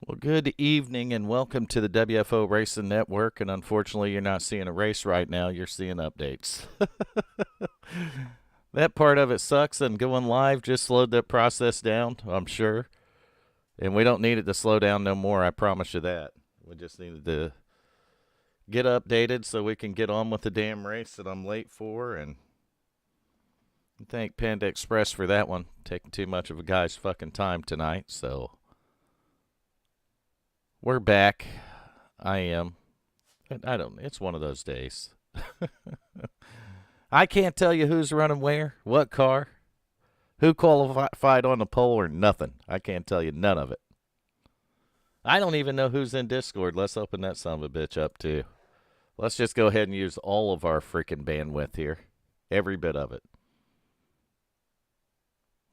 Well, good evening and welcome to the WFO Racing Network. And unfortunately, you're not seeing a race right now, you're seeing updates. That part of it sucks, and going live just slowed that process down, I'm sure. And we don't need it to slow down no more, I promise you that. We just needed to get updated so we can get on with the damn race that I'm late for. And thank Panda Express for that one, taking too much of a guy's fucking time tonight, so. We're back. I am. I don't. It's one of those days. I can't tell you who's running where, what car, who qualified on the pole, or nothing. I can't tell you none of it. I don't even know who's in Discord. Let's open that son of a bitch up, too. Let's just go ahead and use all of our freaking bandwidth here. Every bit of it.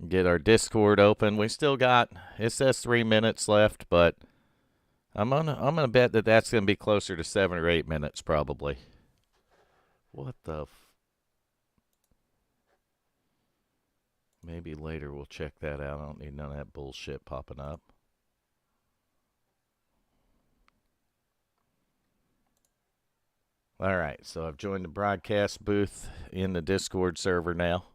Get our Discord open. We still got, it says 3 minutes left, but I'm gonna bet that that's gonna be closer to 7 or 8 minutes probably. What the? Maybe later we'll check that out. I don't need none of that bullshit popping up. All right, so I've joined the broadcast booth in the Discord server now.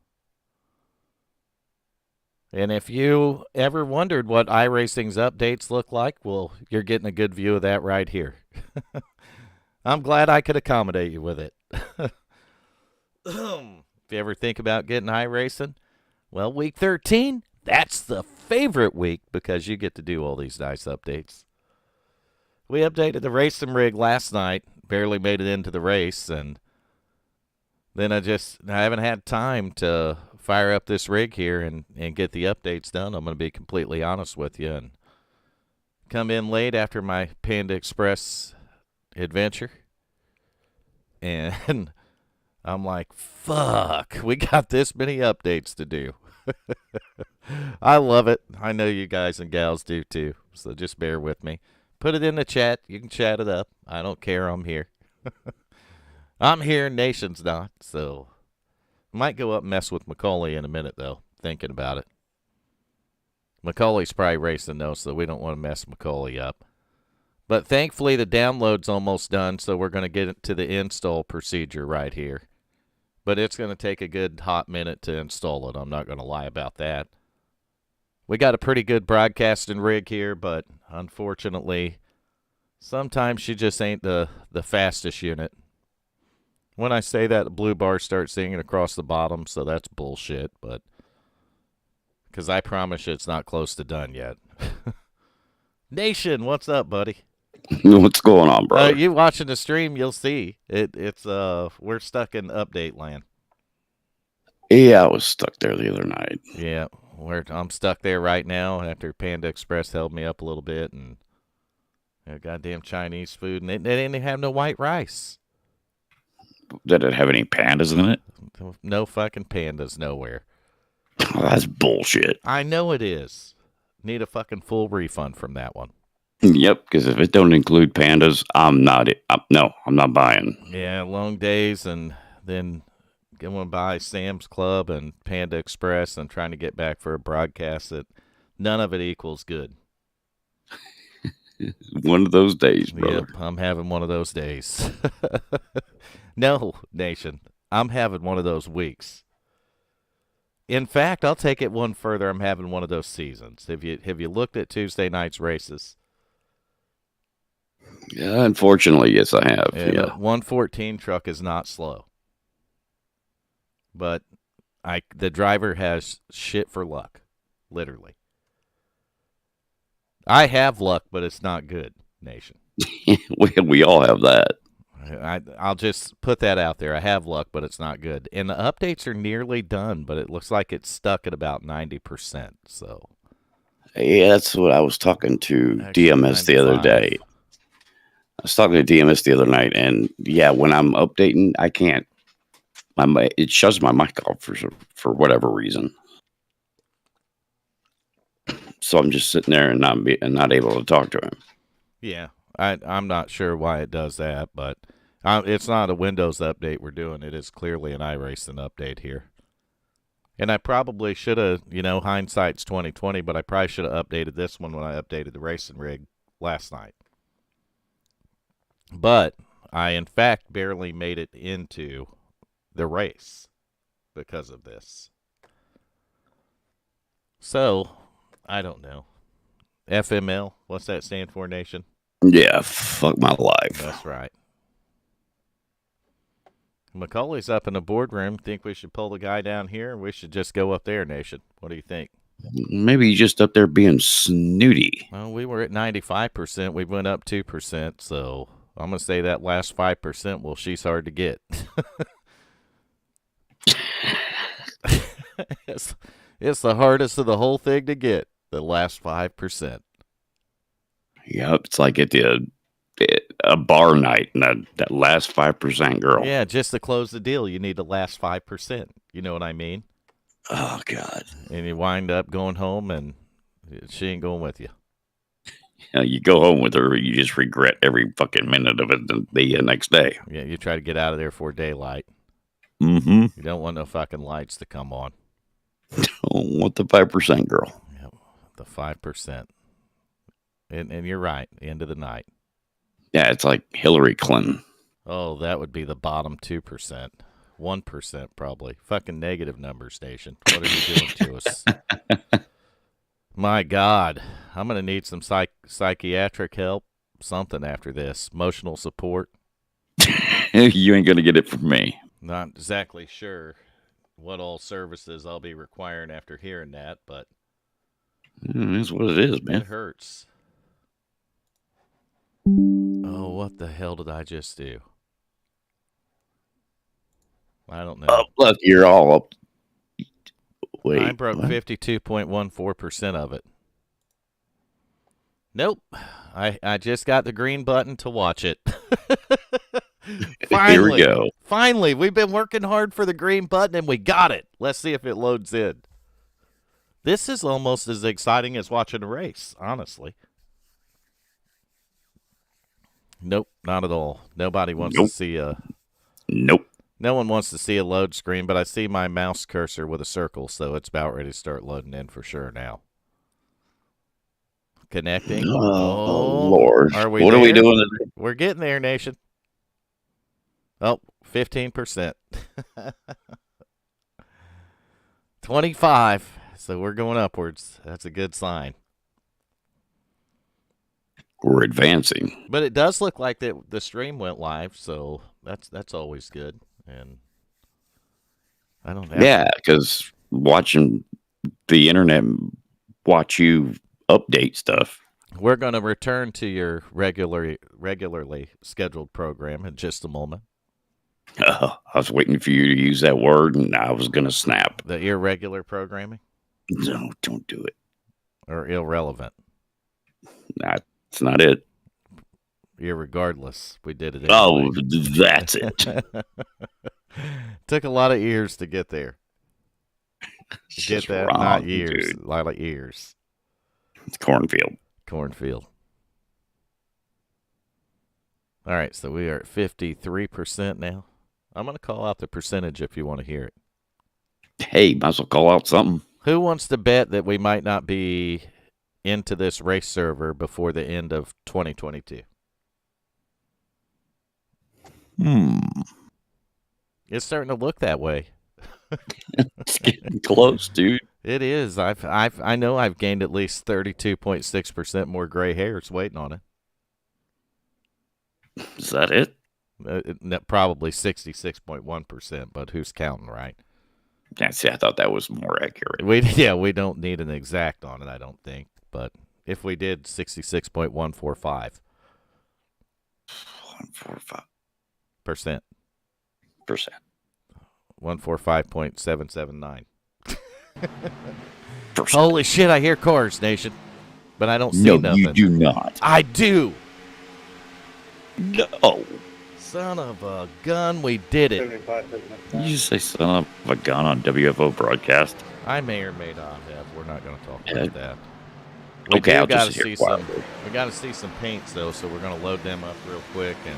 And if you ever wondered what iRacing's updates look like, well, you're getting a good view of that right here. I'm glad I could accommodate you with it. If you ever think about getting iRacing, well, week 13, that's the favorite week because you get to do all these nice updates. We updated the racing rig last night, barely made it into the race, and then I haven't had time to fire up this rig here and get the updates done. I'm going to be completely honest with you, and come in late after my Panda Express adventure, and I'm like, fuck, we got this many updates to do. I love it. I know you guys and gals do too, so just bear with me. Put it in the chat. You can chat it up. I don't care. I'm here. I'm here. Nation's not, so might go up and mess with Macaulay in a minute, though, thinking about it. Macaulay's probably racing, though, so we don't want to mess Macaulay up. But thankfully, the download's almost done, so we're going to get to the install procedure right here. But it's going to take a good hot minute to install it. I'm not going to lie about that. We got a pretty good broadcasting rig here, but unfortunately, sometimes she just ain't the fastest unit. When I say that, the blue bar starts singing across the bottom, so that's bullshit, but because I promise you it's not close to done yet. Nation, what's up, buddy? What's going on, bro? You watching the stream, you'll see. It's we're stuck in update land. Yeah, I was stuck there the other night. Yeah, I'm stuck there right now after Panda Express held me up a little bit, and goddamn Chinese food, and they didn't have no white rice. Did it have any pandas in it? No fucking pandas nowhere. Oh, that's bullshit. I know it is. Need a fucking full refund from that one. Yep, because if it don't include pandas, I'm not buying. Yeah, long days, and then going by Sam's Club and Panda Express and trying to get back for a broadcast that none of it equals good. One of those days, brother. Yep, I'm having one of those days. No, Nation, I'm having one of those weeks. In fact, I'll take it one further. I'm having one of those seasons. Have you looked at Tuesday night's races? Yeah, unfortunately, yes, I have. Yeah. The 114 truck is not slow, but the driver has shit for luck, literally. I have luck, but it's not good, Nation. we all have that. I'll just put that out there. I have luck, but it's not good. And the updates are nearly done, but it looks like it's stuck at about 90%. So, yeah, that's what I was talking to DMS the other day. I was talking to DMS the other night, and yeah, when I'm updating, I can't. It shuts my mic off for whatever reason. So I'm just sitting there and not able to talk to him. Yeah, I'm not sure why it does that, but it's not a Windows update we're doing. It is clearly an iRacing update here. And I probably should have, hindsight's 2020, but I probably should have updated this one when I updated the racing rig last night. But I, in fact, barely made it into the race because of this. So, I don't know. FML, what's that stand for, Nation? Yeah, fuck my life. That's right. Macaulay's up in the boardroom. Think we should pull the guy down here, or we should just go up there, Nation? What do you think? Maybe he's just up there being snooty. Well, we were at 95%. We went up 2%, so I'm going to say that last 5%, well, she's hard to get. It's the hardest of the whole thing to get, the last 5%. Yep, it's like at a bar night, and that last 5% girl. Yeah, just to close the deal, you need the last 5%. You know what I mean? Oh, God. And you wind up going home, and she ain't going with you. You go home with her, you just regret every fucking minute of it the next day. Yeah, you try to get out of there before daylight. Mm-hmm. You don't want no fucking lights to come on. Don't want the 5% girl. Yep, the 5%. And you're right, end of the night. Yeah, it's like Hillary Clinton. Oh, that would be the bottom 2%. 1% probably. Fucking negative number station. What are you doing to us? My God. I'm going to need some psychiatric help, something after this. Emotional support. You ain't going to get it from me. Not exactly sure what all services I'll be requiring after hearing that, but That's what it is, man. it hurts. Oh, what the hell did I just do? I don't know. Oh, look, you're all up. Wait, I broke what? 52.14% of it. Nope. I just got the green button to watch it. Finally, Here we go. Finally, we've been working hard for the green button and we got it. Let's see if it loads in. This is almost as exciting as watching a race, honestly. Nope, not at all. Nobody wants to see a... Nope. No one wants to see a load screen, but I see my mouse cursor with a circle, so it's about ready to start loading in for sure now. Connecting. Oh Lord. Are we what there? are we doing today? We're getting there, Nation. Oh, 15%. 25. So we're going upwards. That's a good sign. We're advancing. But it does look like that the stream went live, so that's always good. And I don't have Yeah, because watching the internet watch you update stuff. We're going to return to your regularly scheduled program in just a moment. I was waiting for you to use that word, and I was going to snap. The irregular programming? No, don't do it. Or irrelevant? That's not it. Irregardless, we did it anyway. Oh, that's it. Took a lot of years to get there. It's Get just that? wrong, Not years. dude. A lot of years. It's cornfield. Cornfield. All right, so we are at 53% now. I'm going to call out the percentage if you want to hear it. Hey, might as well call out something. Who wants to bet that we might not be into this race server before the end of 2022? It's starting to look that way. It's getting close, dude. It is. I know I've gained at least 32.6% more gray hairs waiting on it. Is that it? Probably 66.1%, but who's counting, right? Yeah, see, I thought that was more accurate. We don't need an exact on it, I don't think. But if we did 66.145%. 145%. 145.779. Holy shit, I hear cars, Nation. But I don't see no, nothing. you do not. I do. No. Son of a gun, we did it. Did you say son of a gun on WFO broadcast? I may or may not have. We're not going to talk Yeah. about that. Okay, I'll gotta just hear see quietly. we got to see some paints, though, so we're going to load them up real quick. And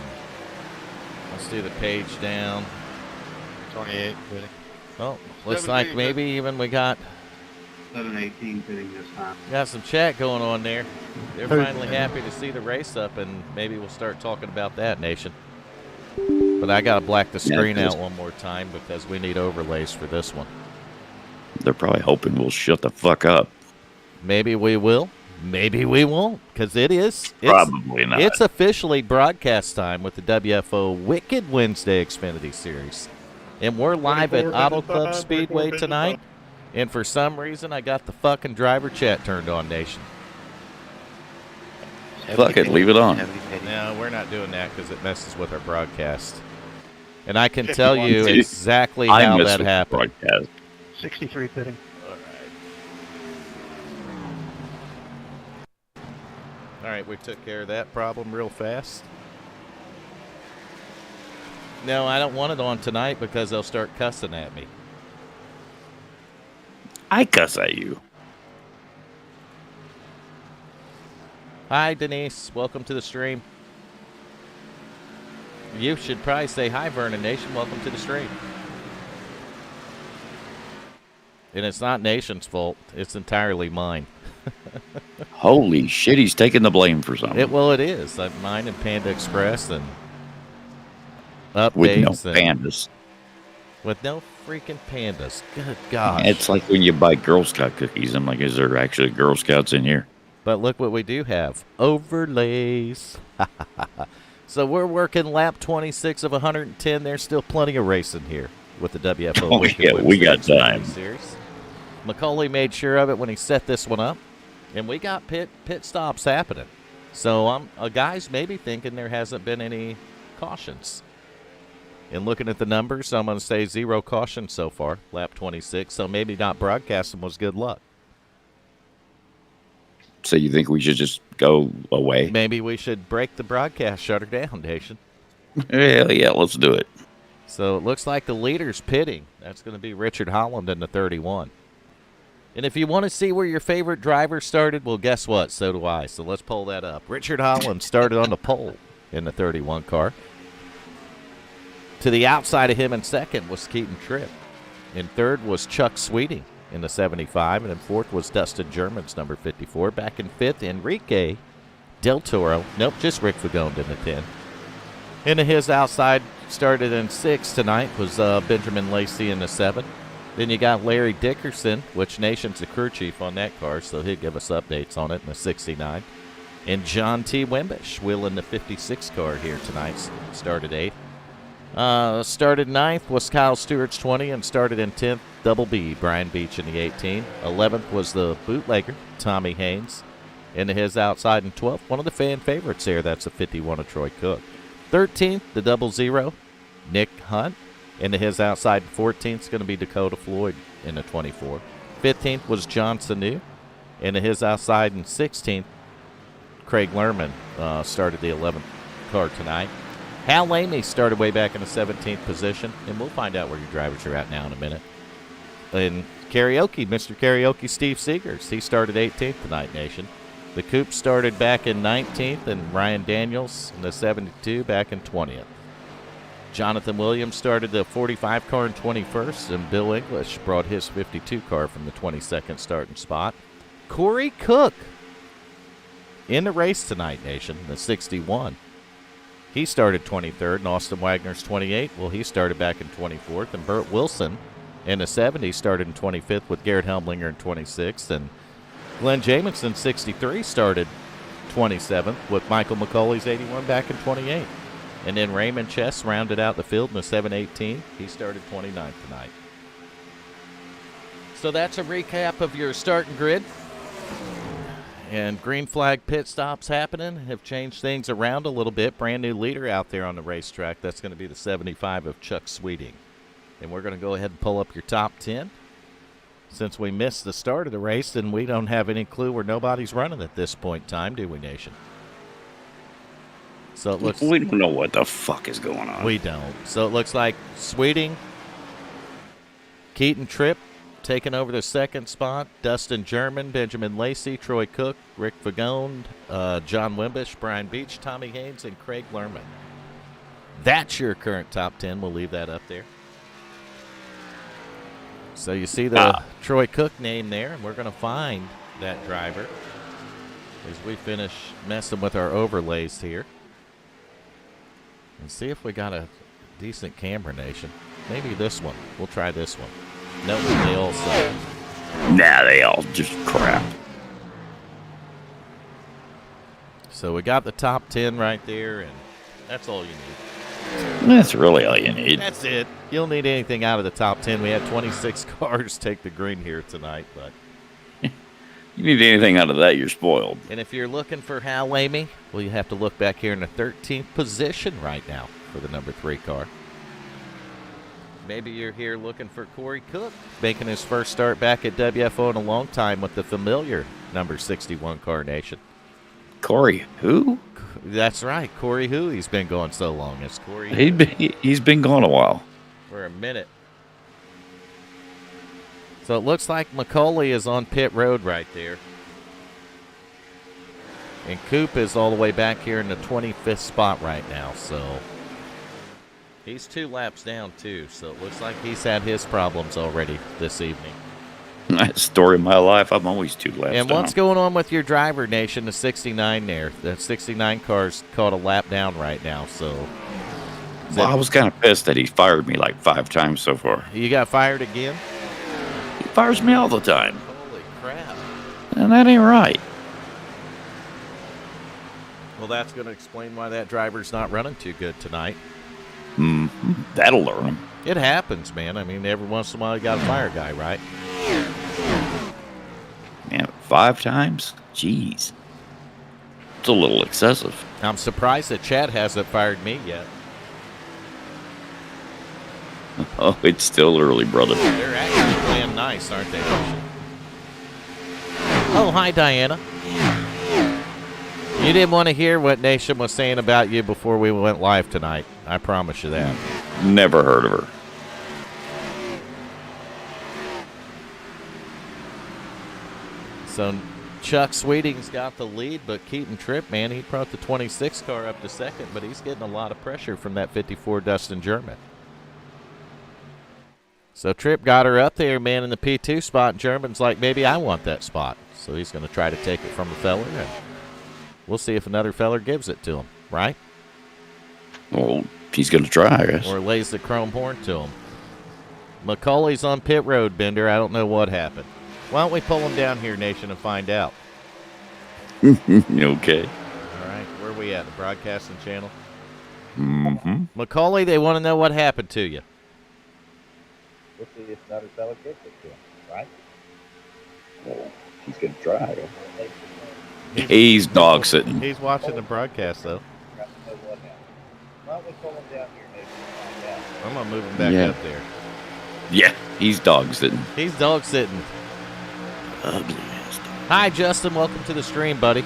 let's do the page down. 28, really. Oh, looks like maybe even we got 7:18 fitting this time. Got some chat going on there. They're finally happy to see the race up, and maybe we'll start talking about that, Nation. But I got to black the screen out one more time because we need overlays for this one. They're probably hoping we'll shut the fuck up. Maybe we will. Maybe we won't, because it's probably not. It's officially broadcast time with the WFO Wicked Wednesday Xfinity Series. And we're live at Auto Club Speedway tonight. And for some reason, I got the fucking driver chat turned on, Nation. Fuck it, leave it on. No, we're not doing that because it messes with our broadcast. And I can tell you exactly how that happened. 63 fitting. All right, we took care of that problem real fast. No, I don't want it on tonight because they'll start cussing at me. I cuss at you. Hi, Denise. Welcome to the stream. You should probably say hi, Vernon Nation. Welcome to the stream. And it's not Nation's fault. It's entirely mine. Holy shit, he's taking the blame for something. Well, it is. Mine and Panda Express and updates. With no pandas. With no freaking pandas. Good gosh. It's like when you buy Girl Scout cookies. I'm like, is there actually Girl Scouts in here? But look what we do have. Overlays. So we're working lap 26 of 110. There's still plenty of racing here with the WFO. Oh, yeah, we got time. Series. Macaulay made sure of it when he set this one up. And we got pit stops happening. So guys maybe thinking there hasn't been any cautions. And looking at the numbers, I'm going to say 0 cautions so far, lap 26. So maybe not broadcasting was good luck. So you think we should just go away? Maybe we should break the broadcast shutter down, Nation. Hell yeah, let's do it. So it looks like the leader's pitting. That's going to be Richard Holland in the 31. And if you want to see where your favorite driver started, well, guess what? So do I. So let's pull that up. Richard Holland started on the pole in the 31 car. To the outside of him in second was Keaton Tripp. In third was Chuck Sweeting in the 75. And in fourth was Dustin German's number 54. Back in fifth, Enrique Del Toro. Nope, just Rick Fagone in the 10. Into his outside, started in sixth tonight, was Benjamin Lacey in the 7. Then you got Larry Dickerson, which Nation's the crew chief on that car, so he'll give us updates on it in the 69. And John T. Wimbish wheeling the 56 car here tonight, started 8th. Started 9th was Kyle Stewart's 20 and started in 10th, Double B, Brian Beach in the 18. 11th was the bootlegger, Tommy Haynes, into his outside in 12th. One of the fan favorites there, that's a 51 of Troy Cook. 13th, the 00, Nick Hunt. Into his outside, 14th is going to be Dakota Floyd in the 24. 15th was John Sanu. Into his outside, and 16th, Craig Lerman started the 11th car tonight. Hal Lamey started way back in the 17th position, and we'll find out where your drivers are at now in a minute. And Karaoke, Mr. Karaoke, Steve Seegers, he started 18th tonight, Nation. The Coupe started back in 19th, and Ryan Daniels in the 72 back in 20th. Jonathan Williams started the 45 car in 21st, and Bill English brought his 52 car from the 22nd starting spot. Corey Cook in the race tonight, Nation, the 61. He started 23rd, and Austin Wagner's 28. Well, he started back in 24th, and Burt Wilson in the 70 started in 25th with Garrett Helmlinger in 26th, and Glenn Jamison, 63, started 27th with Michael McCauley's 81 back in 28. And then Raymond Chess rounded out the field in the 718. He started 29th tonight. So that's a recap of your starting grid. And green flag pit stops happening have changed things around a little bit. Brand new leader out there on the racetrack. That's going to be the 75 of Chuck Sweeting. And we're going to go ahead and pull up your top 10. Since we missed the start of the race, then we don't have any clue where nobody's running at this point in time, do we, Nation? So it looks, we don't know what the fuck is going on. We don't. So it looks like Sweeting, Keaton Tripp taking over the second spot. Dustin German, Benjamin Lacey, Troy Cook, Rick Fagone, John Wimbish, Brian Beach, Tommy Haynes, and Craig Lerman. That's your current top 10. We'll leave that up there. So you see the Troy Cook name there, and we're going to find that driver as we finish messing with our overlays here. And see if we got a decent camera, Nation. Maybe this one. We'll try this one. No, they all suck. Nah, they all just crap. So we got the top 10 right there, and that's all you need. That's really all you need. That's it. You don't need anything out of the top 10. We had 26 cars take the green here tonight, but You need anything out of that, you're spoiled. and if you're looking for Hal Lamy, well, you have to look back here in the 13th position right now for the number 3 car. Maybe you're here looking for Corey Cook, making his first start back at WFO in a long time with the familiar number 61 car, Nation. Corey, who? That's right, Corey who? He's been going so long. It's Corey He's been gone a while. for a minute. So it looks like McCauley is on pit road right there. And Coop is all the way back here in the 25th spot right now. So he's 2 laps down, too. So it looks like he's had his problems already this evening. Story of my life. I'm always 2 laps And down. what's going on with your driver, Nation? The 69 there. The 69 car's caught a lap down right now. So Well, I was kind of pissed that he fired me like 5 times so far. you got fired again? He fires me all the time. Holy crap. And that ain't right. Well, that's going to explain why that driver's not running too good tonight. That'll learn him. It happens, man. I mean, every once in a while you got a fire guy, right? Man, 5 times? Jeez. It's a little excessive. I'm surprised that Chad hasn't fired me yet. Oh, it's still early, brother. They're actually playing nice, aren't they? Oh, hi, Diana. You didn't want to hear what Nation was saying about you before we went live tonight. I promise you that. Never heard of her. So Chuck Sweeting's got the lead, but Keaton Tripp, man, he brought the 26 car up to second, but he's getting a lot of pressure from that 54 Dustin German. So Tripp got her up there, man, in the P2 spot, and German's like, maybe I want that spot. So he's going to try to take it from the feller, and we'll see if another feller gives it to him, right? Well, he's going to try, I guess. Or lays the chrome horn to him. McCauley's on pit road, Bender. I don't know what happened. Why don't we pull him down here, Nation, and find out? Okay. All right, where are we at? The broadcasting channel? Mm-hmm. McCauley, they want to know what happened to you. We'll see if another fella gets it to him, right? Well, he's going to try. He's dog sitting. He's watching the broadcast, though. Got to know what happened. Why don't we pull him down here, maybe, and find out? I'm going to move him back Yeah. up there. Yeah, he's dog sitting. He's dog sitting. Ugly ass dog. Hi, Justin. Welcome to the stream, buddy.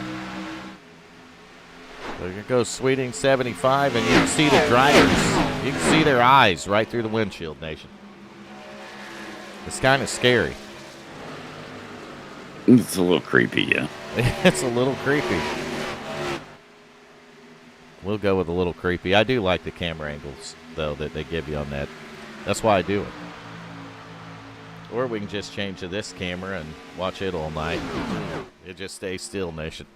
So here goes Sweeting 75, and you can see the drivers. You can see their eyes right through the windshield, Nation. It's kind of scary. It's a little creepy, yeah. It's a little creepy. We'll go with a little creepy. I do like the camera angles, though, that they give you on that. That's why I do it. Or we can just change to this camera and watch it all night. It just stays still, Nation.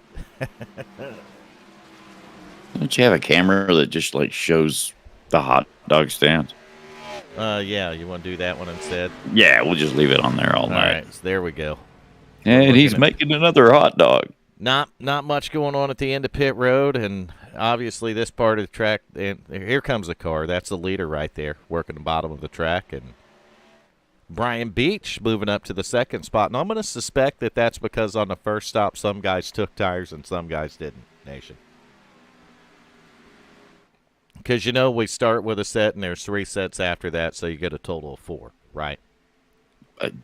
Don't you have a camera that just like shows the hot dog stand? Yeah, you want to do that one instead? Yeah, we'll just leave it on there all All night. right, so there we go. And he's Looking at- making another hot dog. Not much going on at the end of pit road, and obviously this part of the track. And here comes a car. That's the leader right there, working the bottom of the track, and Brian Beach moving up to the second spot. And I'm going to suspect that that's because on the first stop, some guys took tires and some guys didn't. Nation. Because, you know, we start with a set and there's 3 sets after that, so you get a total of 4, right?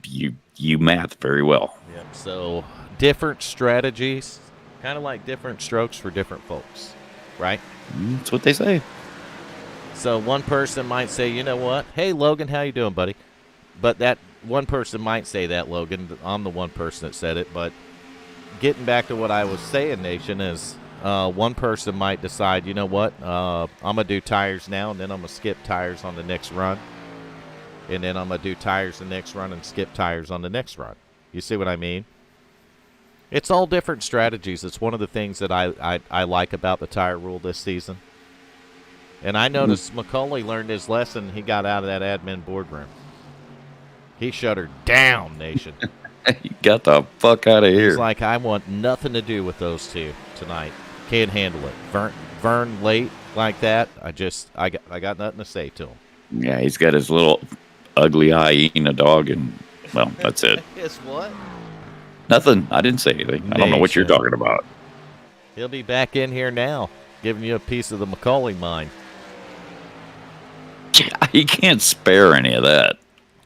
You math very well. Yep. So different strategies, kind of like different strokes for different folks, right? That's what they say. So one person might say, you know what? Hey, Logan, how you doing, buddy? But that one person might say that, Logan. I'm the one person that said it. But getting back to what I was saying, Nation, is one person might decide, you know what? I'm going to do tires now, and then I'm going to skip tires on the next run. and then I'm going to do tires the next run and skip tires on the next run. You see what I mean? It's all different strategies. It's one of the things that I like about the tire rule this season. And I noticed McCauley learned his lesson. He got out of that admin boardroom. He shut her down, Nation. He got the fuck out of here. He's like, I want nothing to do with those two tonight. Can't handle it. Vern late like that. I got nothing to say to him. Yeah, he's got his little ugly hyena dog, and well, that's it. His what? Nothing. I didn't say anything. I don't know what you're talking about. He'll be back in here now, giving you a piece of the McCauley mind. He can't spare any of that.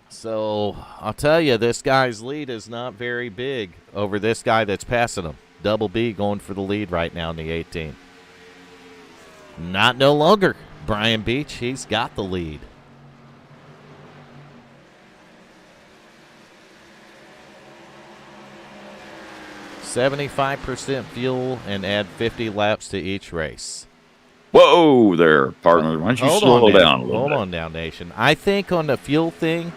So I'll tell you, this guy's lead is not very big over this guy that's passing him. Double B going for the lead right now in the 18. Not no longer. Brian Beach, he's got the lead. %75% fuel and add 50 laps to each race. Whoa there, partner. Why don't you slow down a little bit? Hold on now, Nation. I think on the fuel thing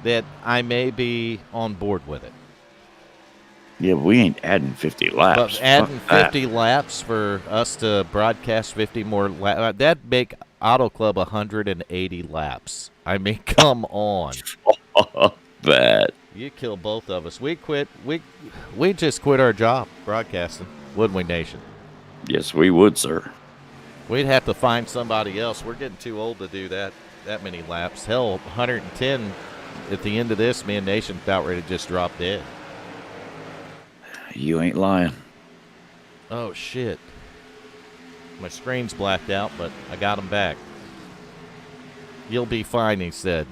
that I may be on board with it. Yeah, but we ain't adding 50 laps. But adding 50 laps for us to broadcast 50 more laps, that'd make Auto Club 180 laps. I mean, come on. Fuck that. You kill both of us. We quit. We just quit our job broadcasting, wouldn't we, Nation? Yes, we would, sir. We'd have to find somebody else. We're getting too old to do that many laps. Hell, 110 at the end of this, me and Nation about ready to just drop dead. You ain't lying. Oh, shit. My screen's blacked out, but I got him back. You'll be fine, he said.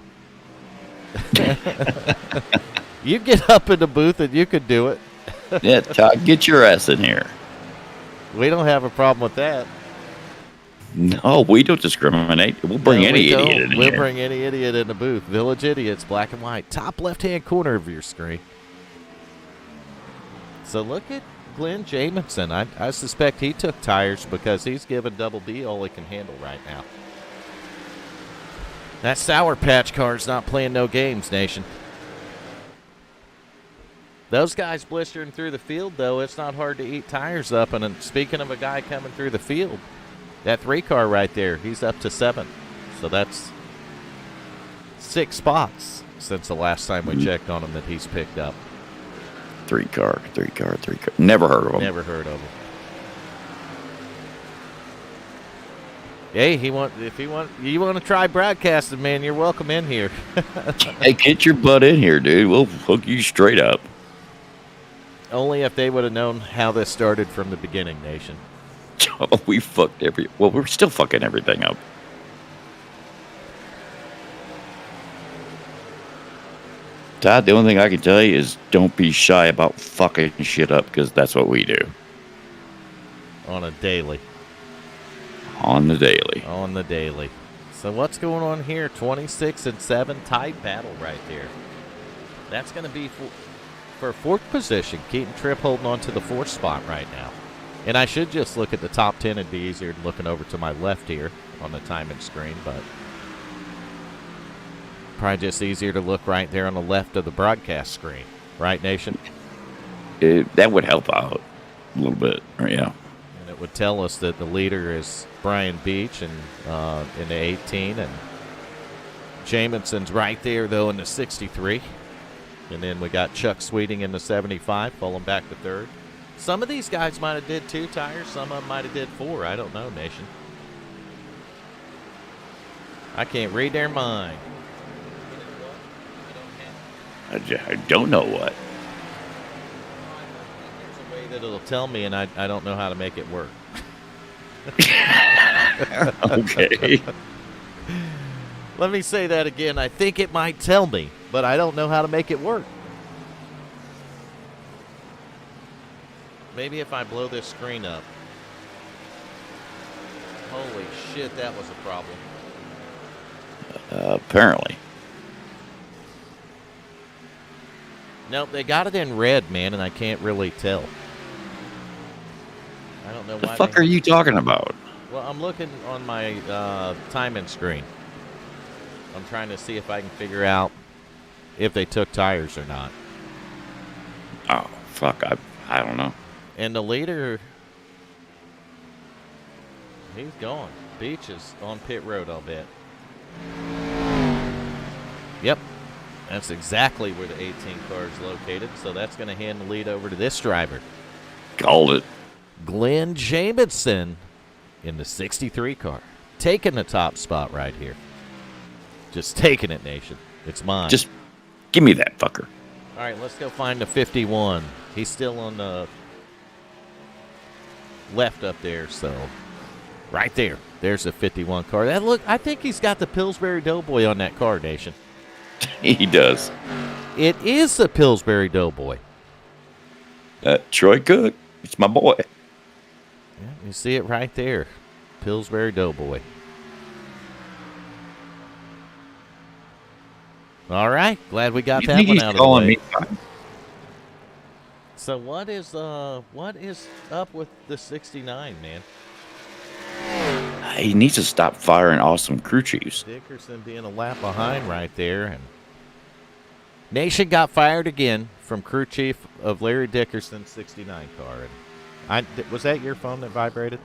You get up in the booth and you could do it. Yeah, Todd, get your ass in here. We don't have a problem with that. No, we don't discriminate. We'll bring any idiot in here. We'll bring any idiot in the booth. Village Idiots, black and white. Top left-hand corner of your screen. So look at Glenn Jamison. I suspect he took tires because he's giving Double B all he can handle right now. That Sour Patch car's not playing no games, Nation. Those guys blistering through the field, though, it's not hard to eat tires up. And speaking of a guy coming through the field, that 3 car right there, he's up to 7. So that's 6 spots since the last time we checked on him that he's picked up. 3 car. Never heard of him. Never heard of him. Hey, you want to try broadcasting, man, you're welcome in here. Hey, get your butt in here, dude. We'll hook you straight up. Only if they would have known how this started from the beginning, Nation. Oh, we're still fucking everything up. Todd, the only thing I can tell you is don't be shy about fucking shit up, because that's what we do. On a daily. On the daily. So what's going on here? 26 and 7 tight battle right there. That's going to be for 4th position. Keaton Tripp holding on to the 4th spot right now. And I should just look at the top 10. It'd be easier than looking over to my left here on the timing screen, but probably just easier to look right there on the left of the broadcast screen. Right, Nation? That would help out a little bit. Yeah. And it would tell us that the leader is Brian Beach in the 18, and Jamison's right there, though, in the 63. And then we got Chuck Sweeting in the 75, falling back to 3rd. Some of these guys might have did 2 tires. Some of them might have did 4. I don't know, Nation. I can't read their mind. I don't know what. There's a way that it'll tell me, and I don't know how to make it work. Okay. Let me say that again. I think it might tell me, but I don't know how to make it work. Maybe if I blow this screen up. Holy shit, that was a problem. Apparently. Nope, they got it in red, man, and I can't really tell. I don't know why. The fuck are you talking about? Well, I'm looking on my timing screen. I'm trying to see if I can figure out if they took tires or not. Oh, fuck. I don't know. And the leader, he's gone. Beach is on pit road, I'll bet. Yep. That's exactly where the 18 car is located, so that's going to hand the lead over to this driver. Called it. Glenn Jamison in the 63 car. Taking the top spot right here. Just taking it, Nation. It's mine. Just give me that fucker. All right, let's go find the 51. He's still on the left up there, so right there. There's the 51 car. That look, I think he's got the Pillsbury Doughboy on that car, Nation. He does. It is the Pillsbury Doughboy. Troy Cook. It's my boy. Yeah, you see it right there. Pillsbury Doughboy. All right, glad we got that one out of the way. So what is up with the 69, man? He needs to stop firing awesome crew chiefs. Dickerson being a lap behind right there, and Nation got fired again from crew chief of Larry Dickerson's 69 car. And was that your phone that vibrated?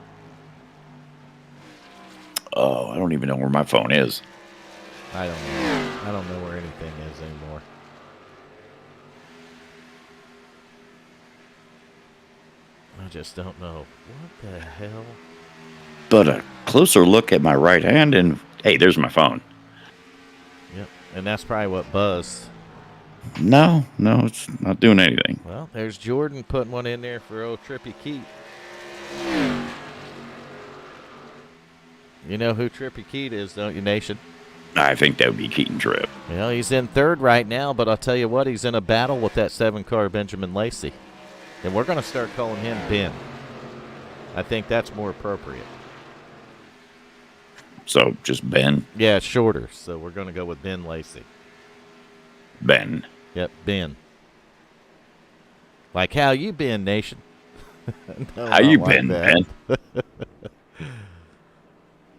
Oh, I don't even know where my phone is. I don't know. I don't know where anything is anymore. I just don't know. What the hell? But a closer look at my right hand, and hey, there's my phone. Yep, and that's probably what buzzed. No, it's not doing anything. Well, there's Jordan putting one in there for old Trippy Keat. You know who Trippy Keat is, don't you, Nation? I think that would be Keaton Tripp. Well, he's in third right now, but I'll tell you what, he's in a battle with that 7-car Benjamin Lacey. And we're going to start calling him Ben. I think that's more appropriate. So, just Ben? Yeah, it's shorter, so we're going to go with Ben Lacey. Ben. Yep, Ben. Like how you been, Nation? No, how you like been, Ben?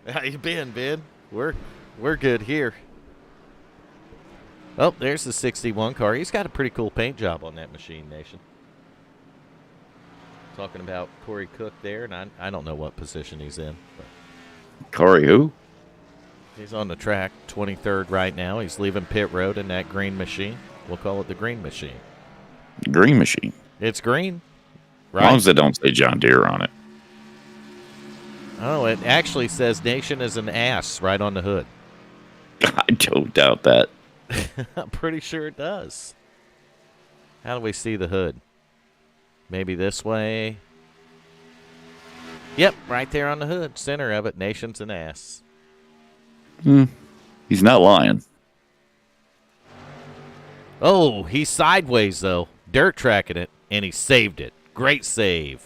How you been, Ben? We're good here. Oh, there's the 61 car. He's got a pretty cool paint job on that machine, Nation. Talking about Corey Cook there, and I don't know what position he's in. But Corey who? he's on the track, 23rd right now. He's leaving pit road in that green machine. We'll call it the green machine. Green machine. It's green, right? As long as they don't say John Deere on it. Oh, it actually says Nation is an ass right on the hood. I don't doubt that. I'm pretty sure it does. How do we see the hood? Maybe this way. Yep, right there on the hood. Center of it, Nation's an ass. He's not lying. Oh, he's sideways, though. Dirt tracking it, and he saved it. Great save.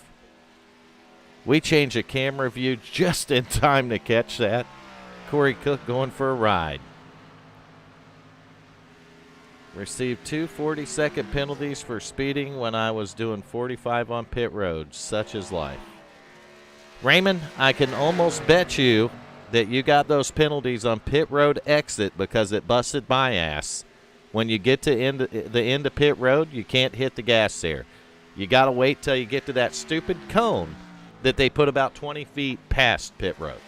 We changed the camera view just in time to catch that. Corey Cook going for a ride. Received 2 40-second penalties for speeding when I was doing 45 on pit road. Such is life. Raymond, I can almost bet you that you got those penalties on pit road exit because it busted my ass. When you get to the end of pit road, you can't hit the gas there. You got to wait till you get to that stupid cone that they put about 20 feet past pit road.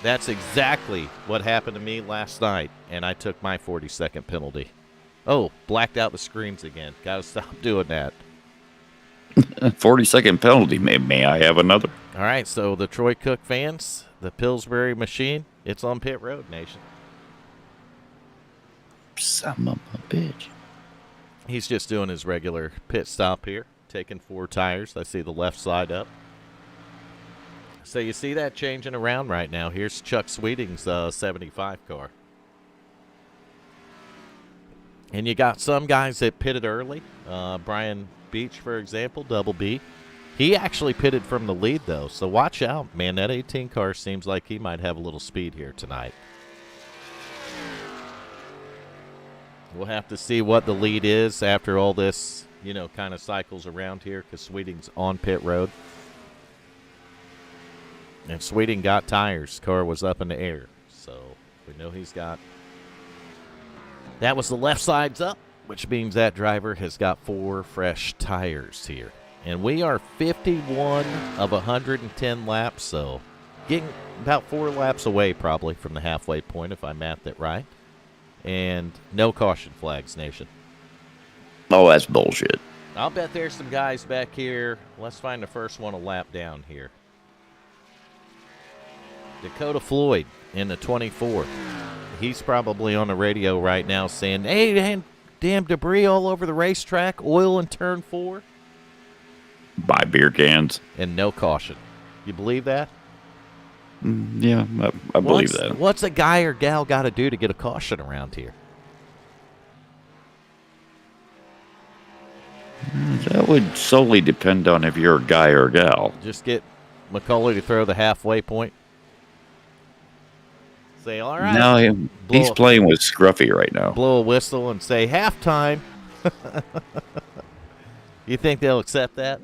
That's exactly what happened to me last night, and I took my 40-second penalty. Oh, blacked out the screens again. Got to stop doing that. 40-second penalty. May I have another? All right, so the Troy Cook fans, the Pillsbury machine, it's on pit road, Nation. Son of a bitch. He's just doing his regular pit stop here, taking 4 tires. I see the left side up. So you see that changing around right now. Here's Chuck Sweeting's 75 car. And you got some guys that pitted early. Brian Beach, for example, Double B. He actually pitted from the lead, though. So watch out, man. That 18 car seems like he might have a little speed here tonight. We'll have to see what the lead is after all this, kind of cycles around here because Sweeting's on pit road. And Sweeting got tires. Car was up in the air. So We know he's got. That was the left side's up, which means that driver has got 4 fresh tires here. And we are 51 of 110 laps, so getting about 4 laps away probably from the halfway point if I mathed it right. And no caution flags, Nation. Oh, that's bullshit. I'll bet there's some guys back here. Let's find the first one a lap down here. Dakota Floyd in the 24. He's probably on the radio right now saying, hey, man, damn debris all over the racetrack, oil in turn 4. Buy beer cans. And no caution. You believe that? Yeah, I believe that. What's a guy or gal got to do to get a caution around here? That would solely depend on if you're a guy or a gal. Just get McCulley to throw the halfway point. Say, all right. No, he's playing with Scruffy right now. Blow a whistle and say, halftime. You think they'll accept that?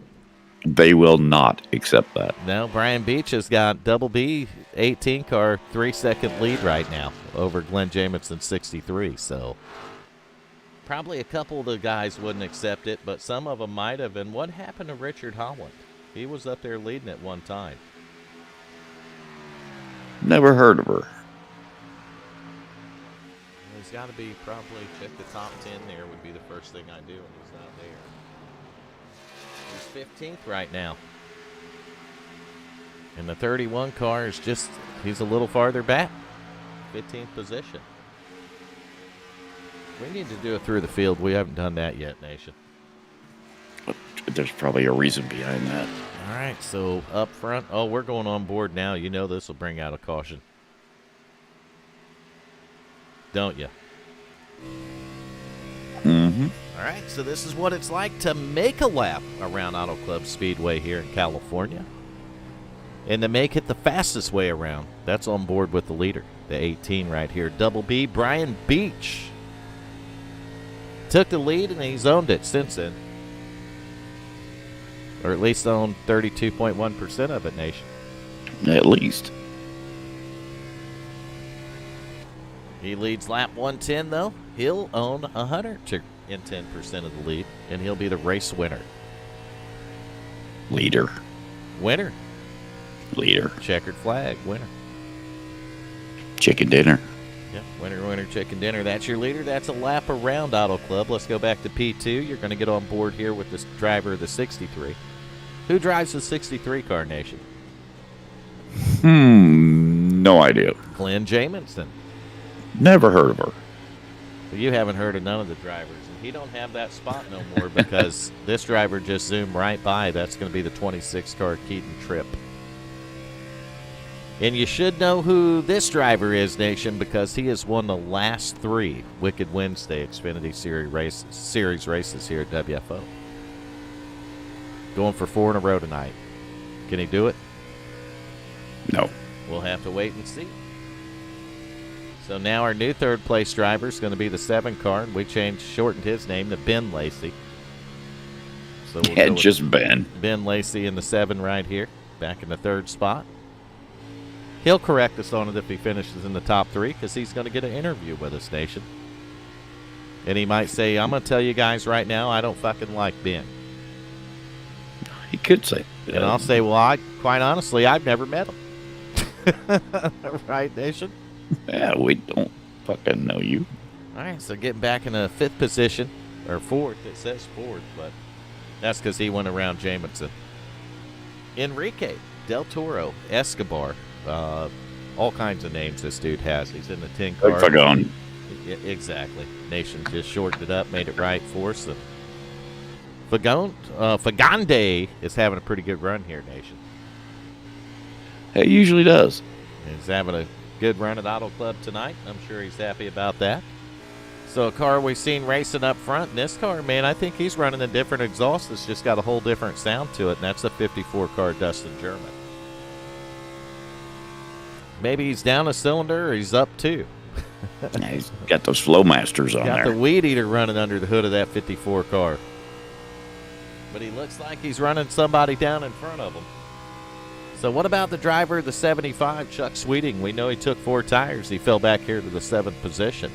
They will not accept that. No, Brian Beach has got double B 18 car 3-second lead right now over Glenn Jamison 63. So probably a couple of the guys wouldn't accept it, but some of them might have. And what happened to Richard Holland? He was up there leading at one time. Never heard of her. He's got to be probably check the top 10 there would be the first thing I do, and he's not there. He's 15th right now. And the 31 car is just, he's a little farther back. 15th position. We need to do it through the field. We haven't done that yet, Nation. There's probably a reason behind that. All right, so up front. Oh, we're going on board now. You know this will bring out a caution. Don't you? Mm-hmm. All right, so this is what it's like to make a lap around Auto Club Speedway here in California. And to make it the fastest way around, that's on board with the leader, the 18 right here. Double B, Brian Beach. Took the lead, and he's owned it since then. Or at least owned 32.1% of it, Nation. At least. He leads lap 110, though. He'll own 110% of the lead, and he'll be the race winner. Leader. Winner. Leader. Checkered flag, winner. Chicken dinner. Yep, winner, winner, chicken dinner. That's your leader. That's a lap around Auto Club. Let's go back to P2. You're going to get on board here with this driver of the 63. Who drives the 63 car, Nation? No idea. Glenn Jamison. Never heard of her. Well, you haven't heard of none of the drivers, and he don't have that spot no more because this driver just zoomed right by. That's going to be the 26 car Keaton Tripp. And you should know who this driver is, Nation, because he has won the last 3 Wicked Wednesday Xfinity Series races here at WFO. Going for 4 in a row tonight. Can he do it? No. We'll have to wait and see. So now our new third place driver is going to be the 7 car, and we shortened his name to Ben Lacey. So we'll go just Ben. Ben Lacey in the 7 right here, back in the 3rd spot. He'll correct us on it if he finishes in the top 3 because he's going to get an interview with us, Nation. And he might say, I'm going to tell you guys right now, I don't fucking like Ben. He could say. And I'll say, well, quite honestly, I've never met him. Right, Nation? Yeah, we don't fucking know you. All right, so getting back in a 5th position, or 4th. It says 4th, but that's because he went around Jamison. Enrique Del Toro Escobar. All kinds of names this dude has. He's in the 10 car. Fagon. Yeah, exactly. Nation just shortened it up, made it right for us. Fagande is having a pretty good run here, Nation. It usually does. He's having a good run at Auto Club tonight. I'm sure he's happy about that. So a car we've seen racing up front. And this car, man, I think he's running a different exhaust. It's just got a whole different sound to it, and that's a 54 car Dustin German. Maybe he's down a cylinder or he's up 2. Yeah, he's got those Flowmasters on Got there. the weed eater running under the hood of that 54 car. But he looks like he's running somebody down in front of him. So what about the driver of the 75, Chuck Sweeting? We know he took 4 tires. He fell back here to the 7th position.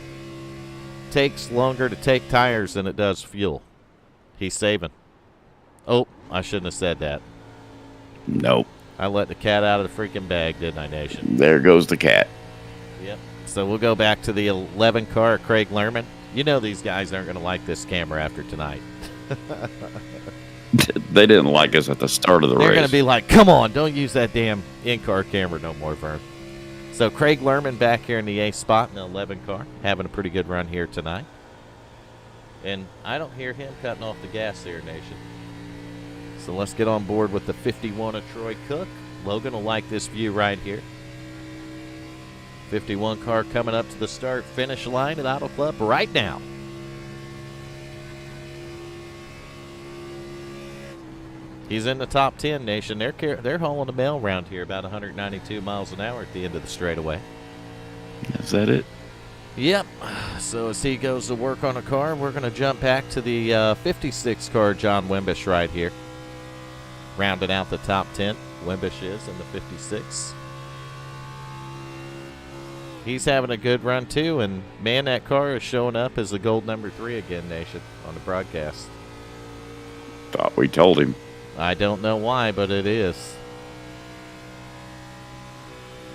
Takes longer to take tires than it does fuel. He's saving. Oh, I shouldn't have said that. Nope. I let the cat out of the freaking bag, didn't I, Nation? There goes the cat. Yep. So we'll go back to the 11 car, Craig Lerman. You know these guys aren't going to like this camera after tonight. They didn't like us at the start of the They're race. going to be like, come on, don't use that damn in-car camera no more, Vern. So Craig Lerman back here in the 8th spot in the 11 car, having a pretty good run here tonight. And I don't hear him cutting off the gas here, Nation. So let's get on board with the 51 of Troy Cook. Logan will like this view right here. 51 car coming up to the start finish line at Auto Club right now. He's in the top 10, Nation. They're hauling the mail around here about 192 miles an hour at the end of the straightaway. Is that it? Yep. So as he goes to work on a car, we're going to jump back to the 56 car, John Wimbish, right here. Rounding out the top 10. Wimbish is in the 56. He's having a good run, too. And, man, that car is showing up as the gold number 3 again, Nation, on the broadcast. Thought we told him. I don't know why, but it is.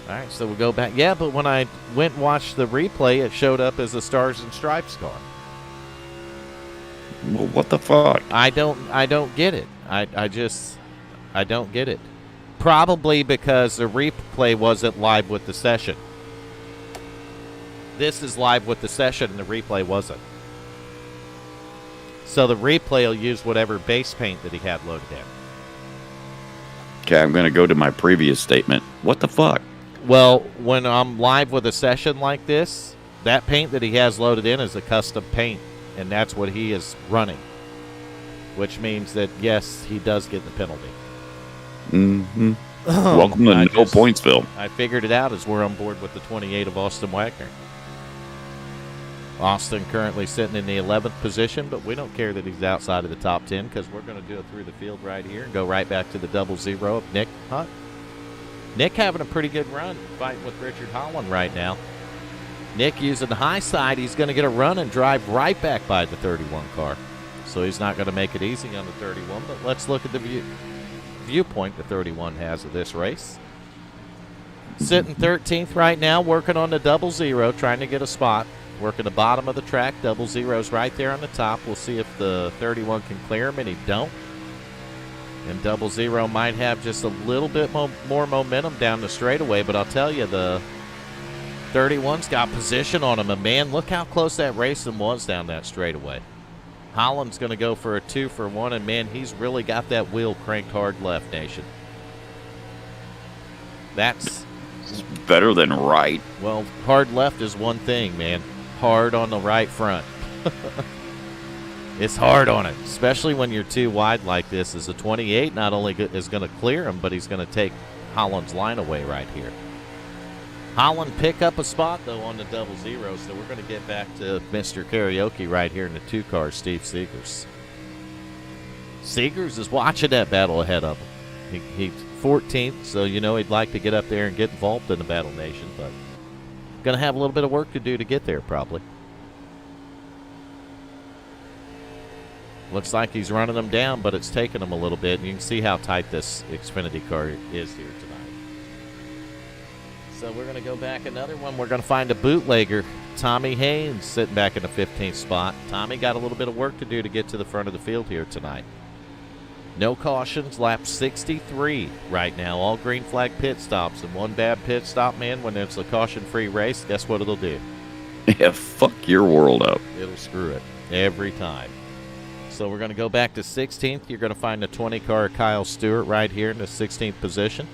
All right, so we'll go back. Yeah, but when I went and watched the replay, it showed up as a Stars and Stripes car. Well, what the fuck? I don't get it. I don't get it. Probably because the replay wasn't live with the session. This is live with the session, and the replay wasn't. So the replay will use whatever base paint that he had loaded in. Okay, I'm going to go to my previous statement. What the fuck? Well, when I'm live with a session like this, that paint that he has loaded in is a custom paint, and that's what he is running. Which means that, yes, he does get the penalty. Mm-hmm. Welcome to No Pointsville. I figured it out as we're on board with the 28 of Austin Wagner. Austin currently sitting in the 11th position, but we don't care that he's outside of the top 10 because we're going to do it through the field right here and go right back to the 00 of Nick Hunt. Nick having a pretty good run fighting with Richard Holland right now. Nick using the high side, he's going to get a run and drive right back by the 31 car. So he's not going to make it easy on the 31, but let's look at the viewpoint the 31 has of this race. Sitting 13th right now, working on the 00, trying to get a spot. Working the bottom of the track. 00's right there on the top. We'll see if the 31 can clear him, and he don't. And 00 might have just a little bit more momentum down the straightaway, but I'll tell you, the 31's got position on him. And, man, look how close that racing was down that straightaway. Holland's going to go for a 2-for-1, and, man, he's really got that wheel cranked hard left, Nation. That's better than right. Well, hard left is one thing, man. Hard on the right front. It's hard on it, especially when you're too wide like this. As a 28 not only is going to clear him, but he's going to take Holland's line away right here. Holland pick up a spot, though, on the 00, so we're going to get back to Mr. Karaoke right here in the 2 car, Steve Seegers. Seegers is watching that battle ahead of him. He's 14th, so you know he'd like to get up there and get involved in the Battle Nation, but going to have a little bit of work to do to get there, probably. Looks like he's running them down, but it's taking him a little bit, and you can see how tight this Xfinity car is here tonight. So we're going to go back another one. We're going to find a bootlegger, Tommy Haynes, sitting back in the 15th spot. Tommy got a little bit of work to do to get to the front of the field here tonight. No cautions, lap 63 right now. All green flag pit stops. And one bad pit stop, man, when it's a caution-free race, guess what it'll do? Yeah, fuck your world up. It'll screw it every time. So we're going to go back to 16th. You're going to find the 20 car Kyle Stewart right here in the 16th position.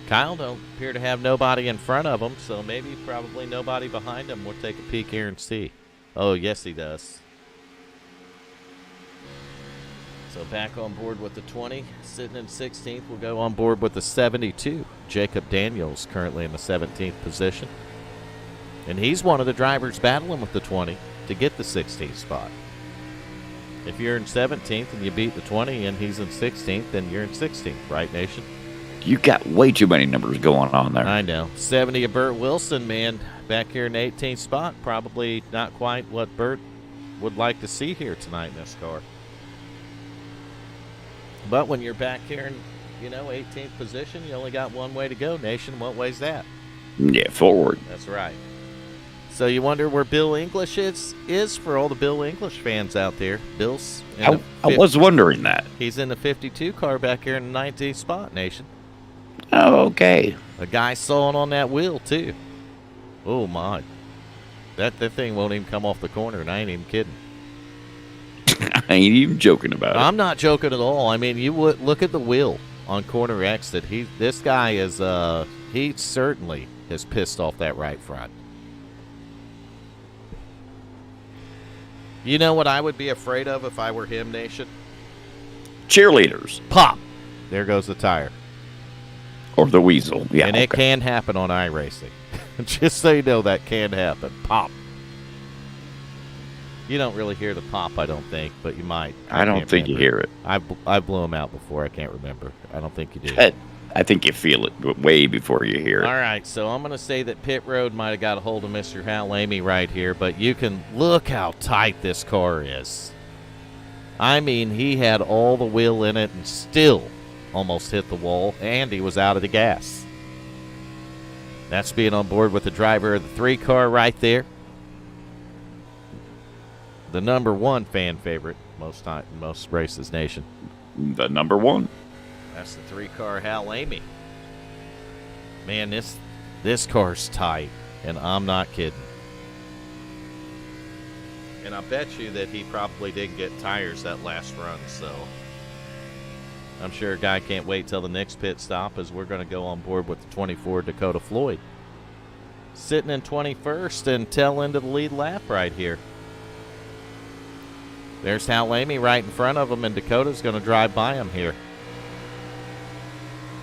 Kyle don't appear to have nobody in front of him, so maybe probably nobody behind him. We'll take a peek here and see. Oh, yes, he does. So back on board with the 20, sitting in 16th. We'll go on board with the 72. Jacob Daniels currently in the 17th position. And he's one of the drivers battling with the 20 to get the 16th spot. If you're in 17th and you beat the 20 and he's in 16th, then you're in 16th, right, Nation? You got way too many numbers going on there. I know. 70 of Burt Wilson, man, back here in the 18th spot. Probably not quite what Burt would like to see here tonight in this car. But when you're back here in, 18th position, you only got one way to go, Nation. What way's that? Yeah, forward. That's right. So you wonder where Bill English is for all the Bill English fans out there. Bill's in I was wondering that. He's in the 52 car back here in the 19th spot, Nation. Oh, okay. A guy sawing on that wheel, too. Oh, my. That thing won't even come off the corner, and I ain't even kidding. I ain't even joking about it. I'm not joking at all. I mean, you would look at the wheel on corner exit. This guy is, he certainly is pissed off that right front. You know what I would be afraid of if I were him, Nation? Cheerleaders. Pop! There goes the tire. Or the weasel. Yeah, and it can happen on iRacing. Just so you know, that can happen. Pop. You don't really hear the pop, I don't think, but you might. I don't think you hear it. I blew them out before. I can't remember. I don't think you do. I think you feel it way before you hear it. All right, so I'm going to say that Pit Road might have got a hold of Mr. Hal Lamy right here, but you can look how tight this car is. I mean, he had all the wheel in it and still almost hit the wall, and he was out of the gas. That's being on board with the driver of the 3 car right there. The number 1 fan favorite most races, Nation. The number 1. That's the 3 car Hal Lamy. Man, this car's tight, and I'm not kidding. And I bet you that he probably didn't get tires that last run, so I'm sure a guy can't wait till the next pit stop as we're going to go on board with the 24 Dakota Floyd. Sitting in 21st and tail into the lead lap right here. There's Hal Lamy right in front of him, and Dakota's going to drive by him here.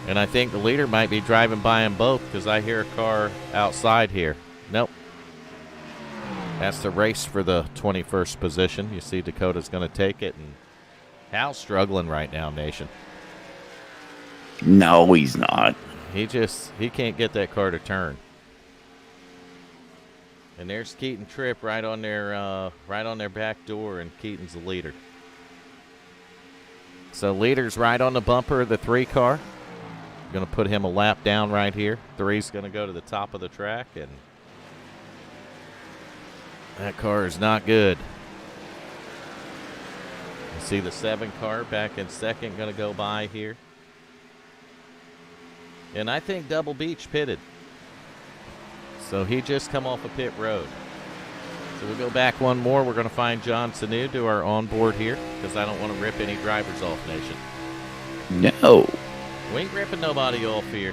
And I think the leader might be driving by them both because I hear a car outside here. Nope. That's the race for the 21st position. You see Dakota's going to take it, and Hal's struggling right now, Nation. No, he's not. He can't get that car to turn. And there's Keaton Tripp right on their back door, and Keaton's the leader. So leader's right on the bumper of the 3 car. Going to put him a lap down right here. 3's going to go to the top of the track, and that car is not good. You see the 7 car back in second going to go by here. And I think Double Beach pitted. So he just come off a pit road. So we'll go back one more. We're going to find John Sanu, do our onboard here, because I don't want to rip any drivers off, Nation. No. We ain't ripping nobody off here.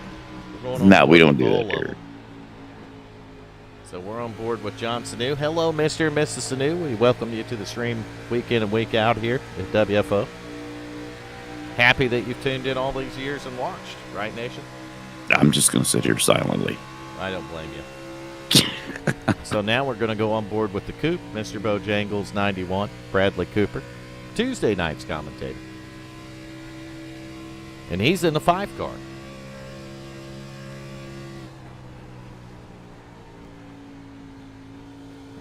No, we don't do that here. So we're on board with John Sanu. Hello, Mr. and Mrs. Sanu. We welcome you to the stream week in and week out here at WFO. Happy that you've tuned in all these years and watched, right, Nation? I'm just going to sit here silently. I don't blame you. So now we're going to go on board with the Coop, Mr. Bojangles 91, Bradley Cooper, Tuesday night's commentator. And he's in the 5 car.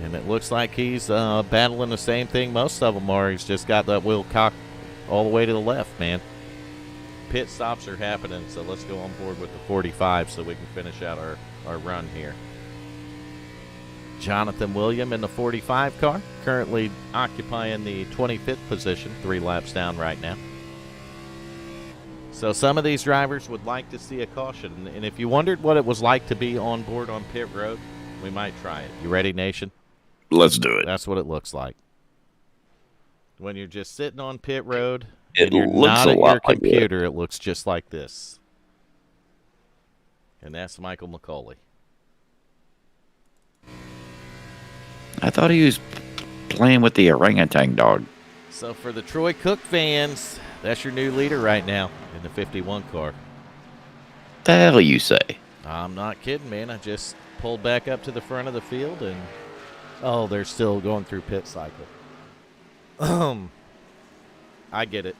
And it looks like he's battling the same thing most of them are. He's just got that wheel cocked all the way to the left, man. Pit stops are happening, so let's go on board with the 45 so we can finish out our run here. Jonathan William in the 45 car, currently occupying the 25th position, 3 laps down right now. So some of these drivers would like to see a caution. And if you wondered what it was like to be on board on pit road, we might try it. You ready, Nation? Let's do it. That's what it looks like. When you're just sitting on pit road, It and you're looks not a at lot your like computer, it looks just like this. And that's Michael McCauley. I thought he was playing with the orangutan dog. So for the Troy Cook fans, that's your new leader right now in the 51 car. The hell you say? I'm not kidding, man. I just pulled back up to the front of the field, and they're still going through pit cycle. I get it.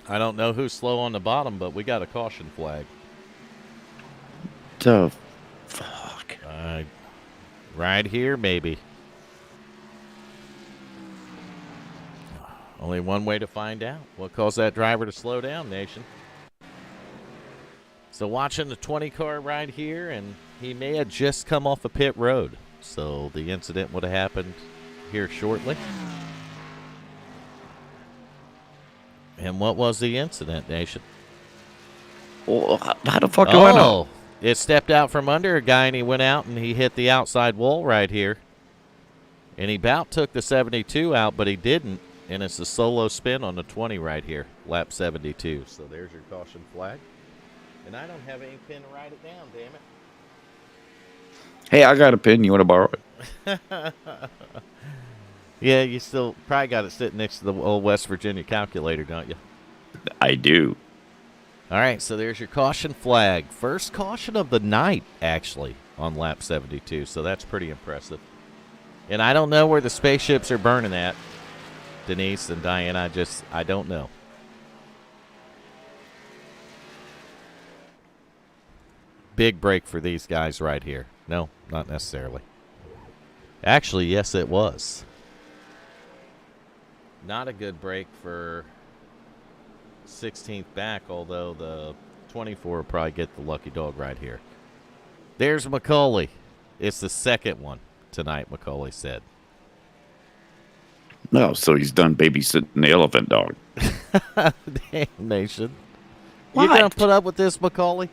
I don't know who's slow on the bottom, but we got a caution flag. The fuck. Right here, maybe. Only one way to find out. What caused that driver to slow down, Nation? So watching the 20 car right here, and he may have just come off a pit road. So the incident would have happened here shortly. And what was the incident, Nation? Well, how the fuck do I know? It stepped out from under a guy, and he went out, and he hit the outside wall right here. And he about took the 72 out, but he didn't. And it's a solo spin on the 20 right here, lap 72. So there's your caution flag. And I don't have any pen to write it down, damn it. Hey, I got a pen. You want to borrow it? Yeah, you still probably got it sitting next to the old West Virginia calculator, don't you? I do. All right, so there's your caution flag. First caution of the night, actually, on lap 72. So that's pretty impressive. And I don't know where the spaceships are burning at, Denise and Diane. I don't know. Big break for these guys right here. No, not necessarily. Actually, yes, it was. Not a good break for 16th back, although the 24 will probably get the lucky dog right here. There's Macaulay. It's the second one tonight, Macaulay said. No, so he's done babysitting the elephant dog. Damn, Nation. What? You gonna put up with this, Macaulay?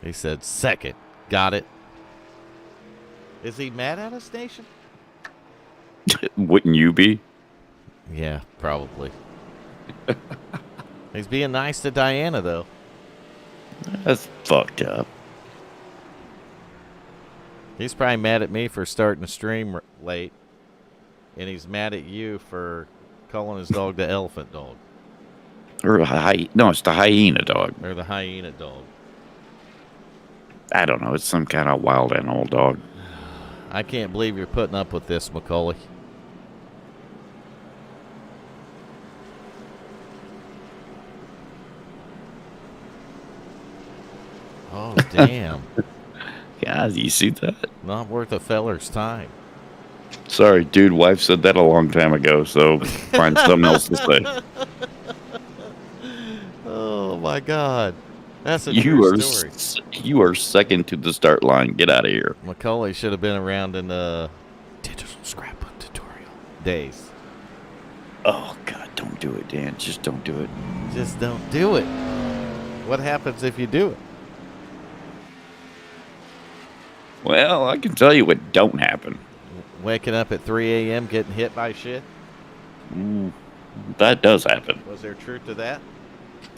He said second. Got it. Is he mad at us, Nation? Wouldn't you be? Yeah, probably. He's being nice to Diana, though. That's fucked up. He's probably mad at me for starting the stream late, and he's mad at you for calling his dog the elephant dog. Or no, it's the hyena dog. Or the hyena dog. I don't know. It's some kind of wild animal dog. I can't believe you're putting up with this, Macaulay. Oh, damn. God, you see that? Not worth a feller's time. Sorry, dude. Wife said that a long time ago, so find something else to say. Oh, my God. That's a You true are story. you are second to the start line. Get out of here. Macaulay should have been around in the digital scrapbook tutorial days. Oh, God, don't do it, Dan. Just don't do it. Just don't do it. What happens if you do it? Well, I can tell you what don't happen. Waking up at 3 a.m. getting hit by shit? That does happen. Was there truth to that?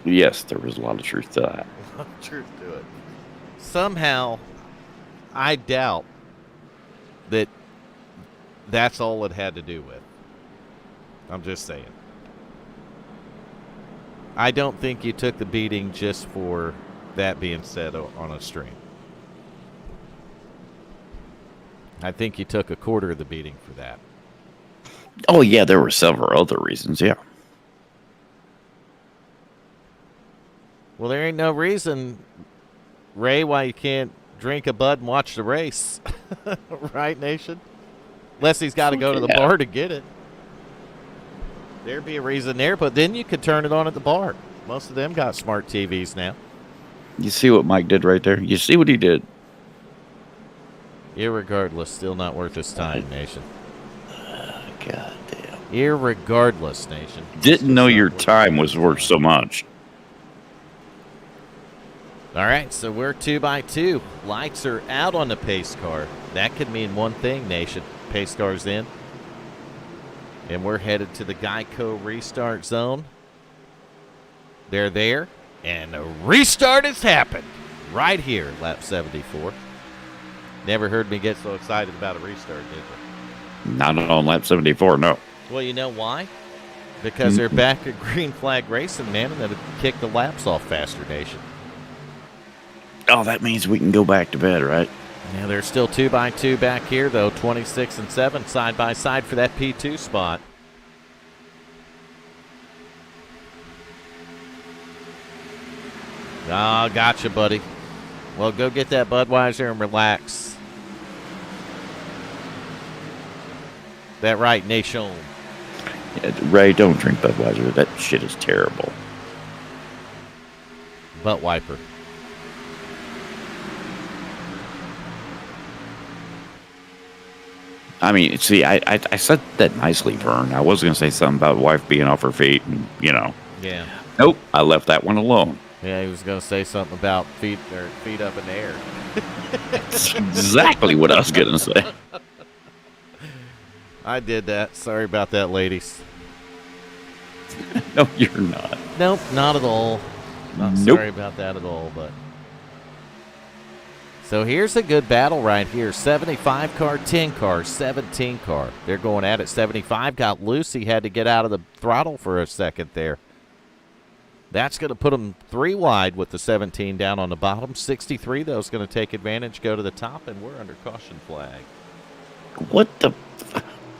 Yes, there was a lot of truth to that. Truth to it. Somehow, I doubt that that's all it had to do with. I'm just saying. I don't think you took the beating just for that being said on a stream. I think you took a quarter of the beating for that. Oh, yeah, there were several other reasons, yeah. Well, there ain't no reason, Ray, why you can't drink a bud and watch the race. Right, Nation? Unless he's got to go to the bar to get it. There'd be a reason there, but then you could turn it on at the bar. Most of them got smart TVs now. You see what Mike did right there? You see what he did? Irregardless, still not worth his time, Nation. God damn. Irregardless, Nation. Didn't know your time was worth so much. All right, so we're 2x2. Lights are out on the pace car. That could mean one thing, Nation. Pace car's in. And we're headed to the Geico restart zone. They're there. And a restart has happened right here, lap 74. Never heard me get so excited about a restart, did you? Not on lap 74, no. Well, you know why? Because they're back at green flag racing, man, and that'll kick the laps off faster, Nation. Oh, that means we can go back to bed, right? Yeah, there's still 2x2 back here, though. 26 and 7 side by side for that P2 spot. Ah, gotcha, buddy. Well, go get that Budweiser and relax. That right, Nation. Yeah, Ray, don't drink Budweiser. That shit is terrible. Butt wiper. I mean, see, I said that nicely, Vern. I was going to say something about wife being off her feet, and, you know. Yeah. Nope, I left that one alone. Yeah, he was going to say something about feet up in the air. That's exactly what I was going to say. I did that. Sorry about that, ladies. No, you're not. Nope, not at all. Not Nope. sorry about that at all, but. So here's a good battle right here. 75 car, 10 car, 17 car. They're going at it. 75 got loose. He had to get out of the throttle for a second there. That's going to put him 3 wide with the 17 down on the bottom. 63, though, is going to take advantage, go to the top, and we're under caution flag. What the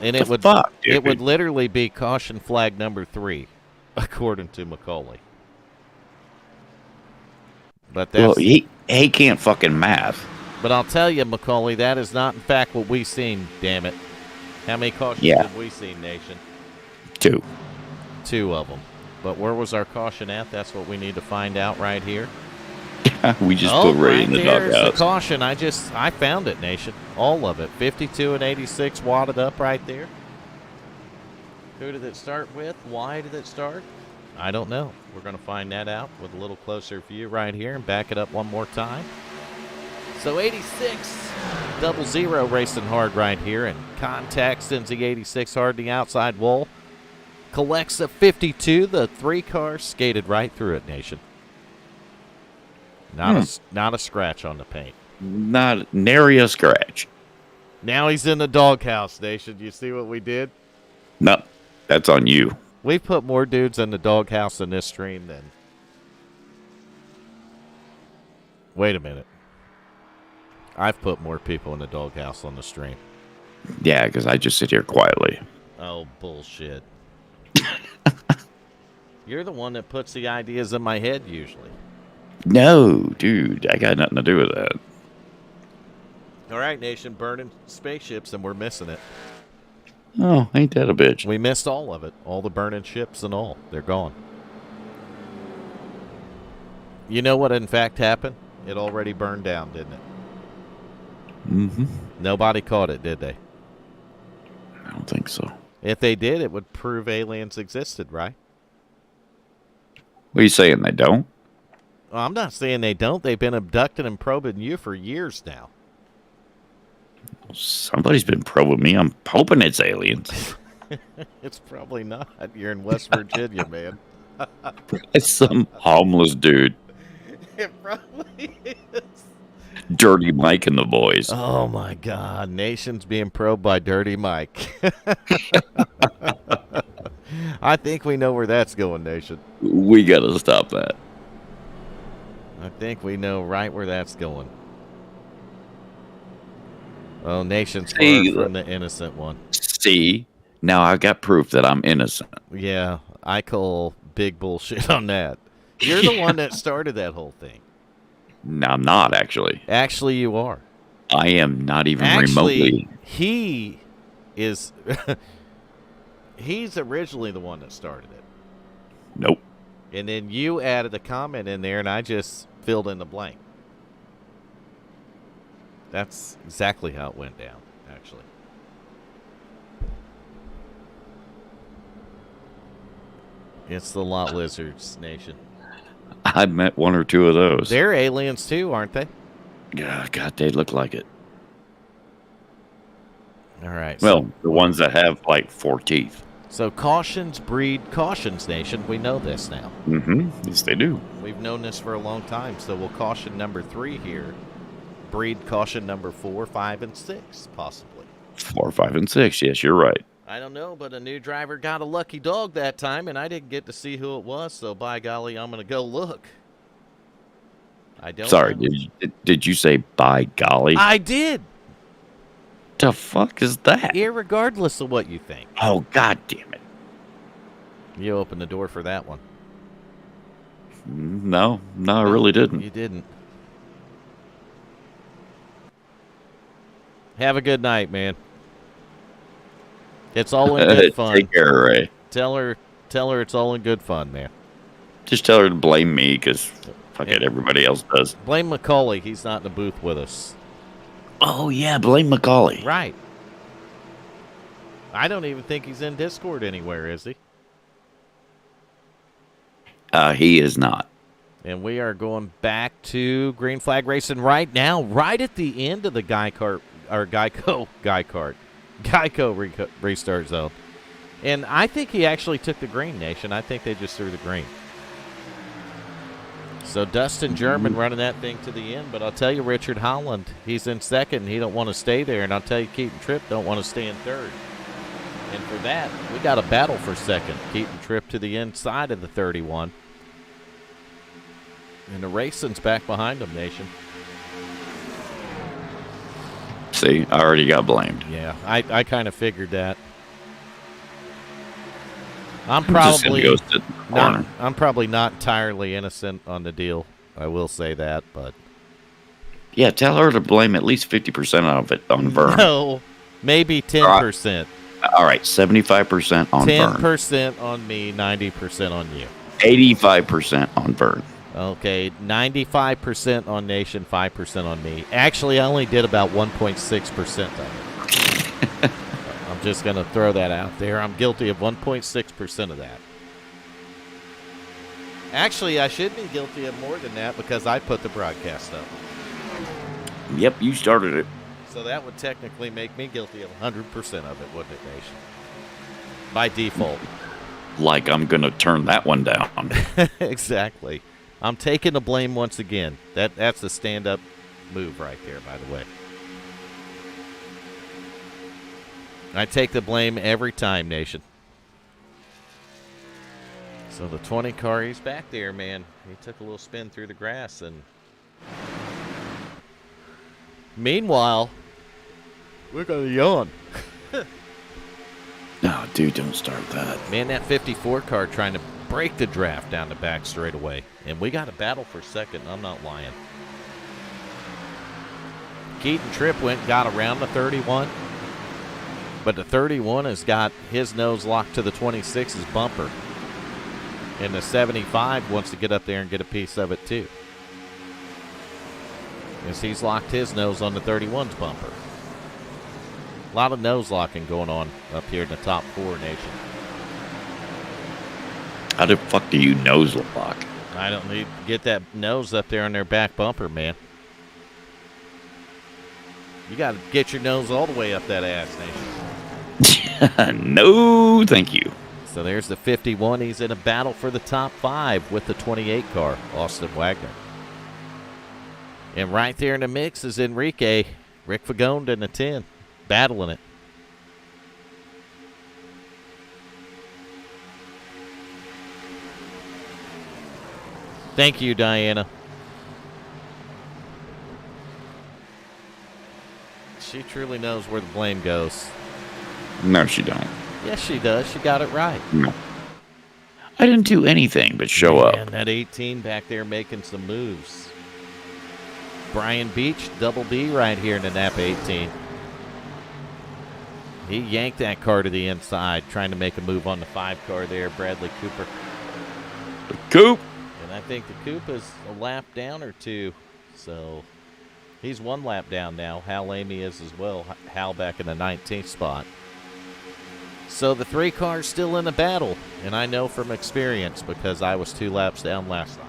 And the it would fuck, dude? it would literally be caution flag number 3, according to Macaulay. But that's Well, he can't fucking math. But I'll tell you, Macaulay, that is not in fact what we've seen. Damn it! How many cautions have we seen, Nation? 2. 2 of them. But where was our caution at? That's what we need to find out right here. We just put Ray in the there's the doghouse. caution. I found it, Nation. All of it. 52 and 86 wadded up right there. Who did it start with? Why did it start? I don't know. We're going to find that out with a little closer view right here and back it up one more time. So 86, 00 racing hard right here, and Contact sends the 86 hard to the outside wall. Collects a 52, the 3 car skated right through it, Nation. Not a scratch on the paint. Not nary a scratch. Now he's in the doghouse, Nation. You see what we did? No, that's on you. We've put more dudes in the doghouse in this stream than... Wait a minute. I've put more people in the doghouse on the stream. Yeah, because I just sit here quietly. Oh, bullshit. You're the one that puts the ideas in my head usually. No, dude, I got nothing to do with that. All right, Nation, burning spaceships, and we're missing it. Oh, ain't that a bitch? We missed all of it. All the burning ships and all. They're gone. You know what, in fact, happened? It already burned down, didn't it? Mm-hmm. Nobody caught it, did they? I don't think so. If they did, it would prove aliens existed, right? What are you saying, they don't? Well, I'm not saying they don't. They've been abducting and probing you for years now. Somebody's been probing me. I'm hoping it's aliens. It's probably not. You're in West Virginia, man. It's some homeless dude. It probably is. Dirty Mike and the boys. Oh, my God. Nation's being probed by Dirty Mike. I think we know where that's going, Nation. We got to stop that. I think we know right where that's going. Oh, Nation's far from the innocent one. See, now I got proof that I'm innocent. Yeah, I call big bullshit on that. You're the one that started that whole thing. No, I'm not, actually. Actually, you are. I am not even remotely. He is... He's originally the one that started it. Nope. And then you added a comment in there, and I just filled in the blank. That's exactly how it went down, actually. It's the Lot Lizards, Nation. I've met one or two of those. They're aliens, too, aren't they? God, they look like it. All right. Well, the ones that have, like, 4 teeth. So cautions breed cautions, Nation. We know this now. Mm-hmm. Yes, they do. We've known this for a long time. So we'll caution number 3 here. Breed caution number 4, 5, and 6, possibly. 4, 5, and 6. Yes, you're right. I don't know, but a new driver got a lucky dog that time, and I didn't get to see who it was. So by golly, I'm going to go look. I don't Sorry, know. did you say by golly? I did. The fuck is that? Irregardless of what you think. Oh, god damn it. You opened the door for that one. No, I really didn't. You didn't. Have a good night, man. It's all in good fun. Take care, Ray. Tell her it's all in good fun, man. Just tell her to blame me because fuck it, everybody else does. Blame Macaulay. He's not in the booth with us. Oh, yeah, blame Macaulay. Right. I don't even think he's in Discord anywhere, is he? He is not. And we are going back to Green Flag Racing right now, right at the end of the Geico restart zone. And I think he actually took the green, Nation. I think they just threw the green. So Dustin German running that thing to the end. But I'll tell you, Richard Holland, he's in second, and he don't want to stay there. And I'll tell you, Keaton Tripp don't want to stay in third. And for that, we got a battle for second. Keaton Tripp to the inside of the 31. And the racing's back behind him, Nation. See, I already got blamed. Yeah, I kind of figured I'm probably not entirely innocent on the deal. I will say that, but yeah, tell her to blame at least 50% of it on Vern. No, maybe 10%. All right, 75% on 10% on me, 90% on you. 85% on Vern. Okay, 95% on Nation, 5% on me. Actually, I only did about 1.6% of it. I'm just going to throw that out there. I'm guilty of 1.6% of that. Actually, I should be guilty of more than that because I put the broadcast up. Yep, you started it. So that would technically make me guilty of 100% of it, wouldn't it, Nation? By default. Like I'm going to turn that one down. Exactly. I'm taking the blame once again. That's a stand-up move right there, by the way. I take the blame every time, Nation. So the 20 car, he's back there, man. He took a little spin through the grass. And meanwhile, we're going to yawn. No, dude, don't start that. Man, that 54 car trying to break the draft down the back straightaway. And we got a battle for second. I'm not lying. Keaton Tripp went and got around the 31. But the 31 has got his nose locked to the 26's bumper. And the 75 wants to get up there and get a piece of it too. As he's locked his nose on the 31's bumper. A lot of nose locking going on up here in the top four, Nation. How the fuck do you nose lock? I don't need to get that nose up there on their back bumper, man. You got to get your nose all the way up that ass, Nation. No, thank you. So there's the 51. He's in a battle for the top 5 with the 28 car, Austin Wagner. And right there in the mix is Enrique, Rick Fagone in the 10, battling it. Thank you, Diana. She truly knows where the blame goes. No, she don't. Yes, she does. She got it right. No. I didn't do anything but show up. And that 18 back there making some moves. Brian Beach, double B right here in the Napa 18. He yanked that car to the inside, trying to make a move on the 5 car there, Bradley Cooper. The Coop. And I think the Coop is a lap down or two. So he's 1 lap down now. Hal Amy is as well. Hal back in the 19th spot. So the 3 cars still in the battle. And I know from experience because I was 2 laps down last night.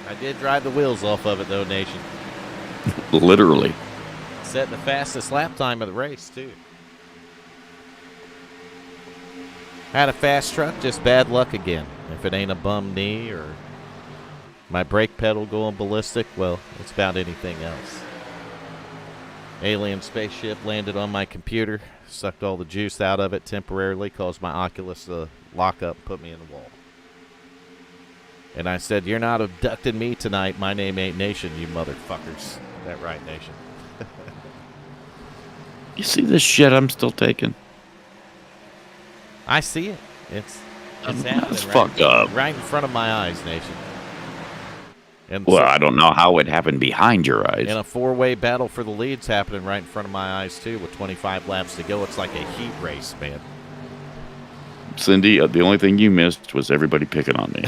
I did drive the wheels off of it, though, Nation. Literally. Set the fastest lap time of the race, too. Had a fast truck, just bad luck again. If it ain't a bum knee or my brake pedal going ballistic, well, it's about anything else. Alien spaceship landed on my computer, sucked all the juice out of it temporarily, caused my Oculus to lock up and put me in the wall. And I said, you're not abducting me tonight. My name ain't Nation, you motherfuckers. That right, Nation? You see this shit I'm still taking? I see it. It's happening That's fucked up. right in front of my eyes, Nation. And Well, so, I don't know how it happened behind your eyes. and a four-way battle for the lead's happening right in front of my eyes, too, with 25 laps to go. It's like a heat race, man. Cindy, the only thing you missed was everybody picking on me.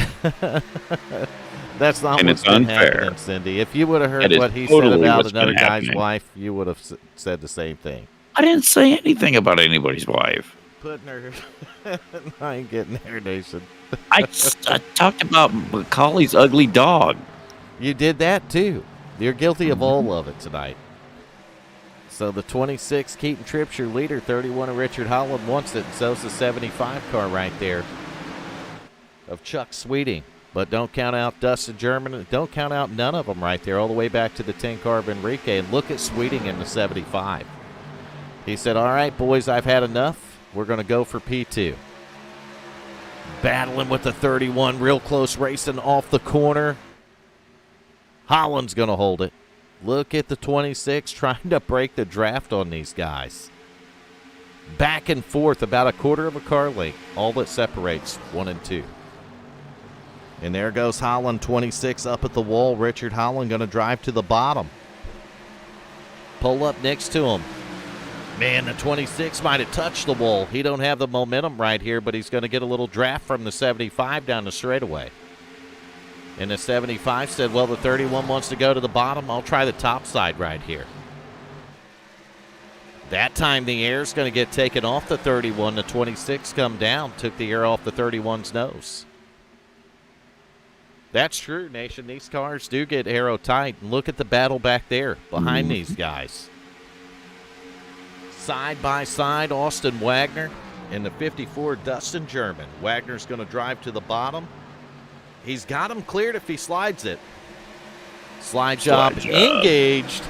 That's not And what's it's been unfair. happening, Cindy. If you would have heard That is what he totally said about what's another been guy's happening. wife, you would have said the same thing. I didn't say anything about anybody's wife. Putting her... I ain't getting there, Nation. I talked about Macaulay's ugly dog. You did that, too. You're guilty of all of it tonight. So the 26 Keaton Tripp's your leader. 31 of Richard Holland wants it, and so's the 75 car right there of Chuck Sweeting. But don't count out Dustin German. Don't count out none of them right there, all the way back to the 10 car of Enrique. And look at Sweeting in the 75. He said, all right, boys, I've had enough. We're going to go for P2. Battling with the 31, real close, racing off the corner. Holland's going to hold it. Look at the 26 trying to break the draft on these guys. Back and forth, about a quarter of a car length. All that separates 1 and 2. And there goes Holland, 26 up at the wall. Richard Holland going to drive to the bottom. Pull up next to him. Man, the 26 might have touched the wall. He don't have the momentum right here, but he's going to get a little draft from the 75 down the straightaway. And the 75 said, well, the 31 wants to go to the bottom. I'll try the top side right here. That time the air's going to get taken off the 31. The 26 come down, took the air off the 31's nose. That's true, Nation. These cars do get aero tight. And look at the battle back there behind these guys. Side by side, Austin Wagner and the 54 Dustin German. Wagner's going to drive to the bottom. He's got him cleared if he slides it. Slide job engaged.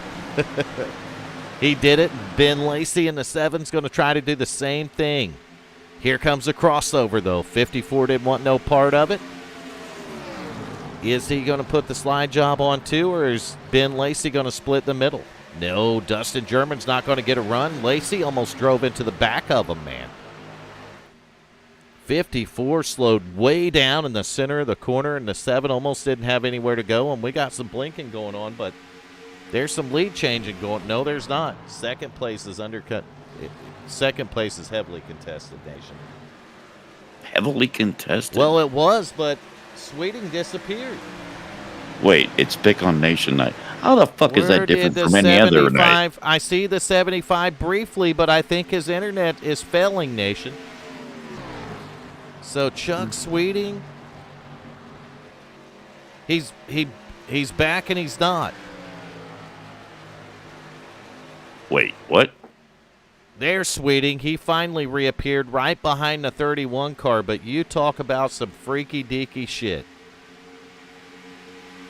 He did it. Ben Lacey in the 7's going to try to do the same thing. Here comes a crossover, though. 54 didn't want no part of it. Is he going to put the slide job on, too, or is Ben Lacey going to split the middle? No, Dustin German's not going to get a run. Lacey almost drove into the back of him, man. 54 slowed way down in the center of the corner, and the 7 almost didn't have anywhere to go, and we got some blinking going on, but there's some lead changing going. No, there's not. Second place is undercut. Second place is heavily contested, Nation. Heavily contested? Well, it was, but Sweeting disappeared. Wait, it's Pick on Nation night. How the fuck is Where that different did the from any other night? 75 I see the 75 briefly, but I think his internet is failing, Nation. So Chuck Sweeting, he's back and he's not. Wait, what? There's Sweeting. He finally reappeared right behind the 31 car, but you talk about some freaky deaky shit.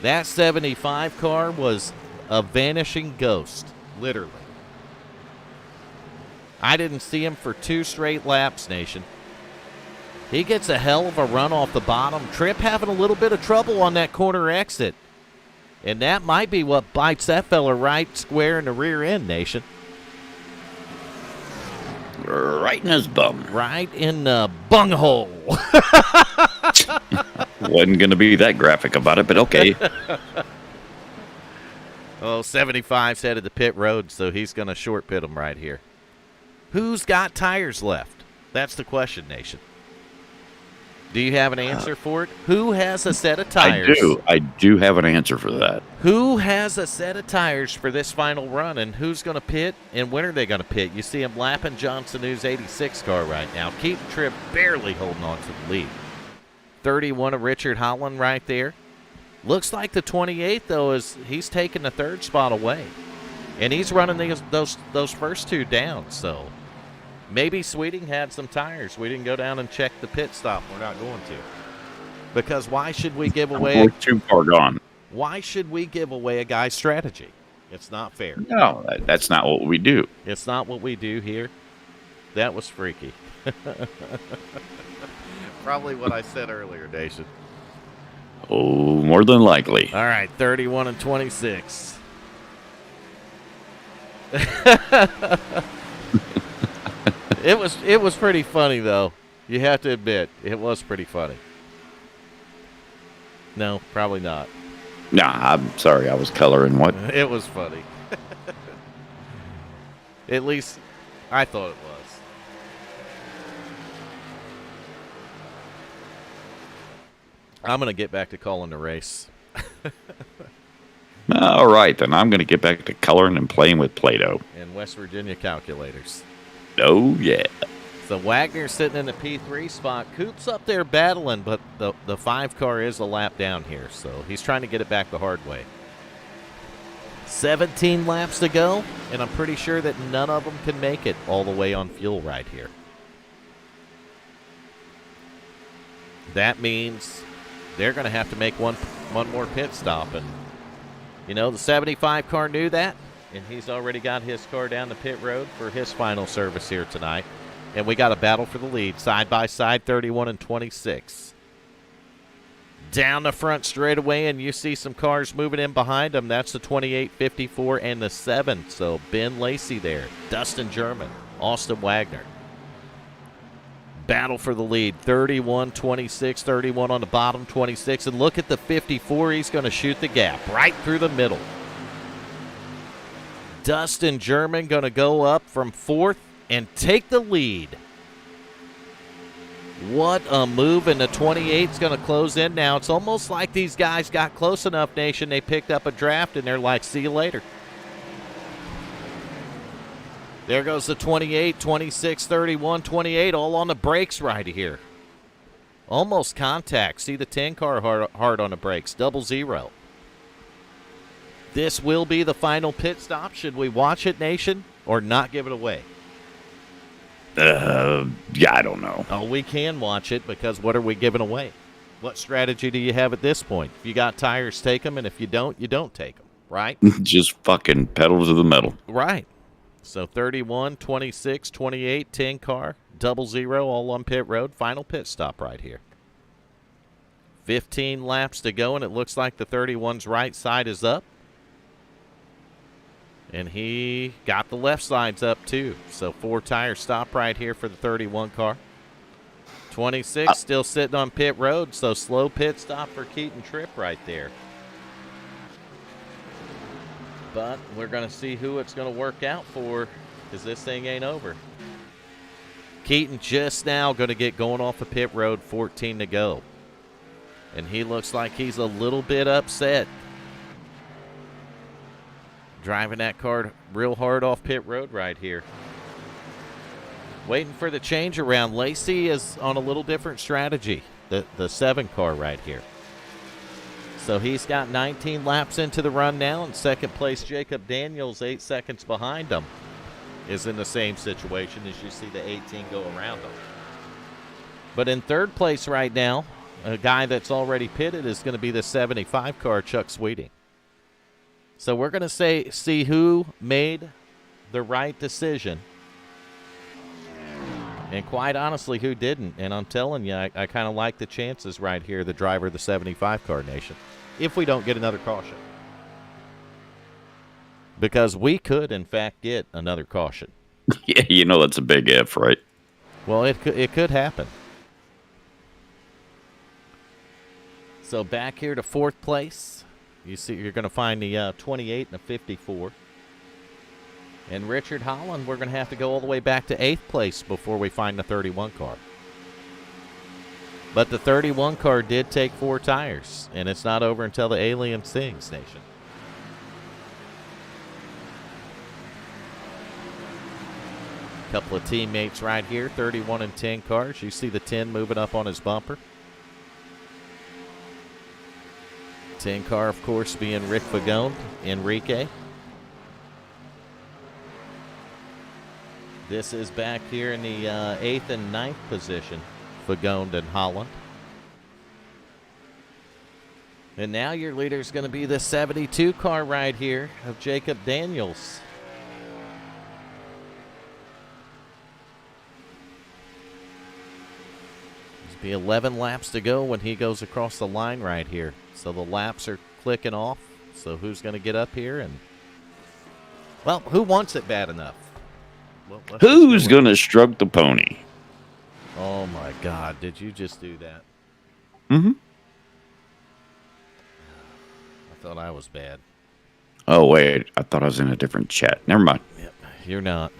That 75 car was a vanishing ghost, literally. I didn't see him for 2 straight laps, Nation. He gets a hell of a run off the bottom. Tripp having a little bit of trouble on that corner exit. And that might be what bites that fella right square in the rear end, Nation. Right in his bum. Right in the bunghole. Wasn't going to be that graphic about it, but okay. Oh, 75's headed to pit road, so he's going to short pit him right here. Who's got tires left? That's the question, Nation. Do you have an answer for it? Who has a set of tires? I do have an answer for that. Who has a set of tires for this final run, and who's going to pit, and when are they going to pit? You see him lapping Johnson News 86 car right now. Keaton Tripp barely holding on to the lead. 31 of Richard Holland right there. Looks like the 28, though, is he's taking the 3rd spot away. And he's running those first 2 down, so maybe Sweeting had some tires. We didn't go down and check the pit stop. We're not going to. Because why should we give away We're too far gone. Why should we give away a guy's strategy? It's not fair. No, that's not what we do. It's not what we do here. That was freaky. Probably what I said earlier, Nation. Oh, more than likely. All right, 31 and 26. It was pretty funny though. You have to admit, it was pretty funny. No, probably not. Nah, I'm sorry. I was coloring what? It was funny. At least I thought it was. I'm going to get back to calling the race. All right, then I'm going to get back to coloring and playing with Play-Doh. And West Virginia calculators. Oh, yeah. So Wagner's sitting in the P3 spot. Coop's up there battling, but the 5 car is a lap down here, so he's trying to get it back the hard way. 17 laps to go, and I'm pretty sure that none of them can make it all the way on fuel right here. That means they're going to have to make one more pit stop, and you know, the 75 car knew that, and he's already got his car down the pit road for his final service here tonight. And we got a battle for the lead, side by side, 31 and 26. Down the front straightaway, and you see some cars moving in behind them. That's the 28, 54, and the 7. So Ben Lacey there, Dustin German, Austin Wagner. Battle for the lead, 31, 26, 31 on the bottom, 26. And look at the 54. He's going to shoot the gap right through the middle. Dustin German going to go up from 4th and take the lead. What a move, and the 28's going to close in now. It's almost like these guys got close enough, Nation. They picked up a draft, and they're like, see you later. There goes the 28, 26, 31, 28, all on the brakes right here. Almost contact. See the 10 car hard on the brakes, 0-0. This will be the final pit stop. Should we watch it, Nation, or not give it away? Yeah, I don't know. Oh, we can watch it, because what are we giving away? What strategy do you have at this point? If you got tires, take them, and if you don't take them, right? Just fucking pedal to the metal. Right. So 31, 26, 28, 10 car, 0-0, all on pit road. Final pit stop right here. 15 laps to go, and it looks like the 31's right side is up. And he got the left sides up, too. So 4-tire stop right here for the 31 car. 26 still sitting on pit road, so slow pit stop for Keaton Tripp right there. But we're going to see who it's going to work out for, because this thing ain't over. Keaton just now going to get going off the pit road, 14 to go. And he looks like he's a little bit upset. Driving that car real hard off pit road right here. Waiting for the change around. Lacey is on a little different strategy, the 7 car right here. So he's got 19 laps into the run now. In second place, Jacob Daniels, 8 seconds behind him, is in the same situation as you see the 18 go around him. But in third place right now, a guy that's already pitted is going to be the 75 car, Chuck Sweeting. So we're going to see who made the right decision, and quite honestly, who didn't. And I'm telling you, I kind of like the chances right here, the driver of the 75 car, Nation, if we don't get another caution. Because we could, in fact, get another caution. Yeah, you know that's a big if, right? Well, it could happen. So back here to 4th place. You see, you're going to find the 28 and the 54. And Richard Holland, we're going to have to go all the way back to 8th place before we find the 31 car. But the 31 car did take 4 tires, and it's not over until the alien sings, Nation. Couple of teammates right here, 31 and 10 cars. You see the 10 moving up on his bumper. 10 car, of course, being Rick Fagone, Enrique. This is back here in the 8th and 9th position, Fagone and Holland. And now your leader is going to be the 72 car right here of Jacob Daniels. Be 11 laps to go when he goes across the line right here. So the laps are clicking off. So who's going to get up here? And, well, who wants it bad enough? Well, Who's going to stroke the pony? Oh, my God. Did you just do that? Mm-hmm. I thought I was bad. Oh, wait. I thought I was in a different chat. Never mind. Yep, you're not.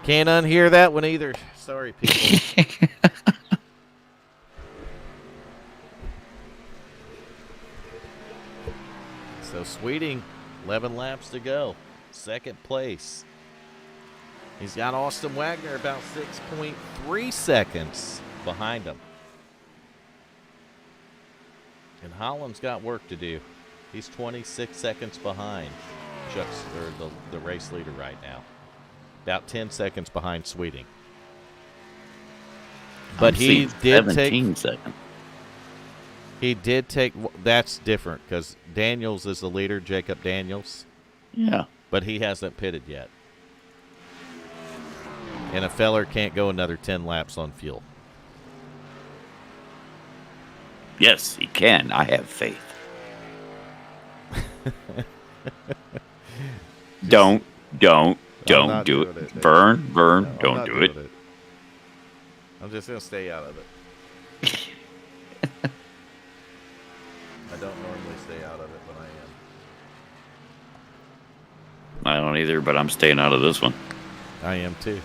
Can't unhear that one either. Sorry, people. So Sweeting, 11 laps to go. Second place. He's got Austin Wagner about 6.3 seconds behind him. And Holland's got work to do. He's 26 seconds behind Chuck's, or the race leader right now. About 10 seconds behind Sweeting. But he did 17 seconds. He did take. That's different because Daniels is the leader, Jacob Daniels. Yeah. But he hasn't pitted yet. And a feller can't go another 10 laps on fuel. Yes, he can. I have faith. Don't do it. Vern, No, don't do it. I'm just going to stay out of it. I don't normally stay out of it, but I am. I don't either, but I'm staying out of this one. I am too.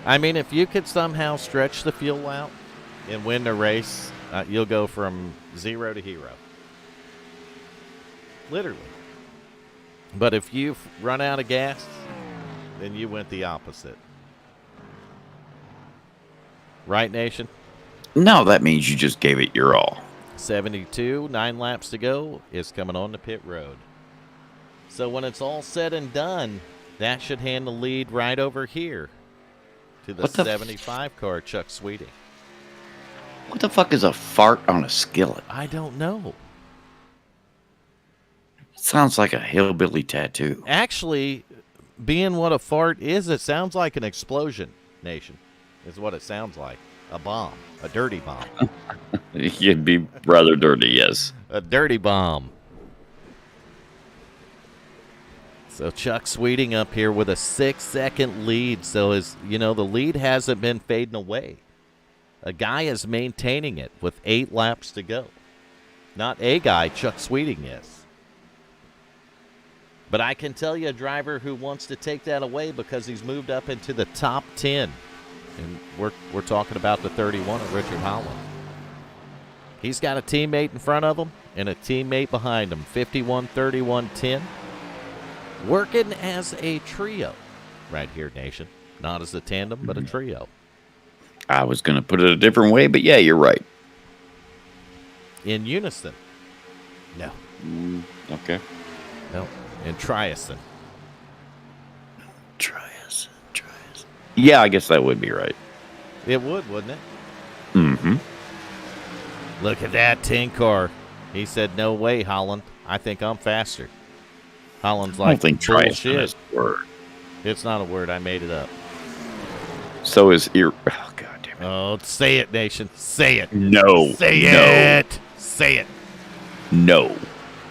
I mean, if you could somehow stretch the fuel out and win the race, you'll go from 0 to hero. Literally. But if you run out of gas, then you went the opposite. Right, Nation? No, that means you just gave it your all. 72, 9 laps to go, is coming on the pit road. So when it's all said and done, that should hand the lead right over here to the 75 car, Chuck Sweeting. What the fuck is a fart on a skillet? I don't know. Sounds like a hillbilly tattoo. Actually, being what a fart is, it sounds like an explosion, Nation, is what it sounds like. A bomb. A dirty bomb. You'd be rather dirty, yes. A dirty bomb. So Chuck Sweeting up here with a 6-second lead. So the lead hasn't been fading away. A guy is maintaining it with 8 laps to go. Not a guy, Chuck Sweeting is. But I can tell you a driver who wants to take that away because he's moved up into the top 10. And we're talking about the 31 of Richard Holland. He's got a teammate in front of him and a teammate behind him. 51, 31, 10. Working as a trio right here, Nation. Not as a tandem, but a trio. I was going to put it a different way, but yeah, you're right. In unison. No. Okay. No. In triason. Triason. Yeah, I guess that would be right. It would, wouldn't it? Mm-hmm. Look at that 10 car. He said, no way, Holland. I think I'm faster. Holland's like, I don't think bullshit. triason is a word. It's not a word. I made it up. So is oh, God damn it. Oh, say it, Nation. Say it. No. Say no. it. Say it. No.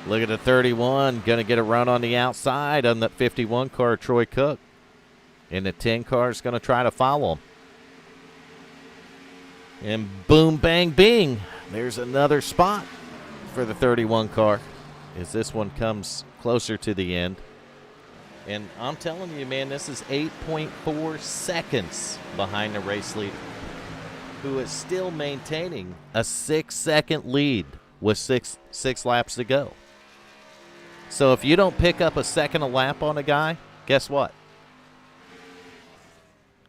Look at the 31. Going to get a run on the outside on that 51 car, Troy Cook. And the 10 car is going to try to follow him. And boom, bang, bing. There's another spot for the 31 car as this one comes closer to the end. And I'm telling you, man, this is 8.4 seconds behind the race leader, who is still maintaining a 6-second lead with six laps to go. So if you don't pick up a second a lap on a guy, guess what?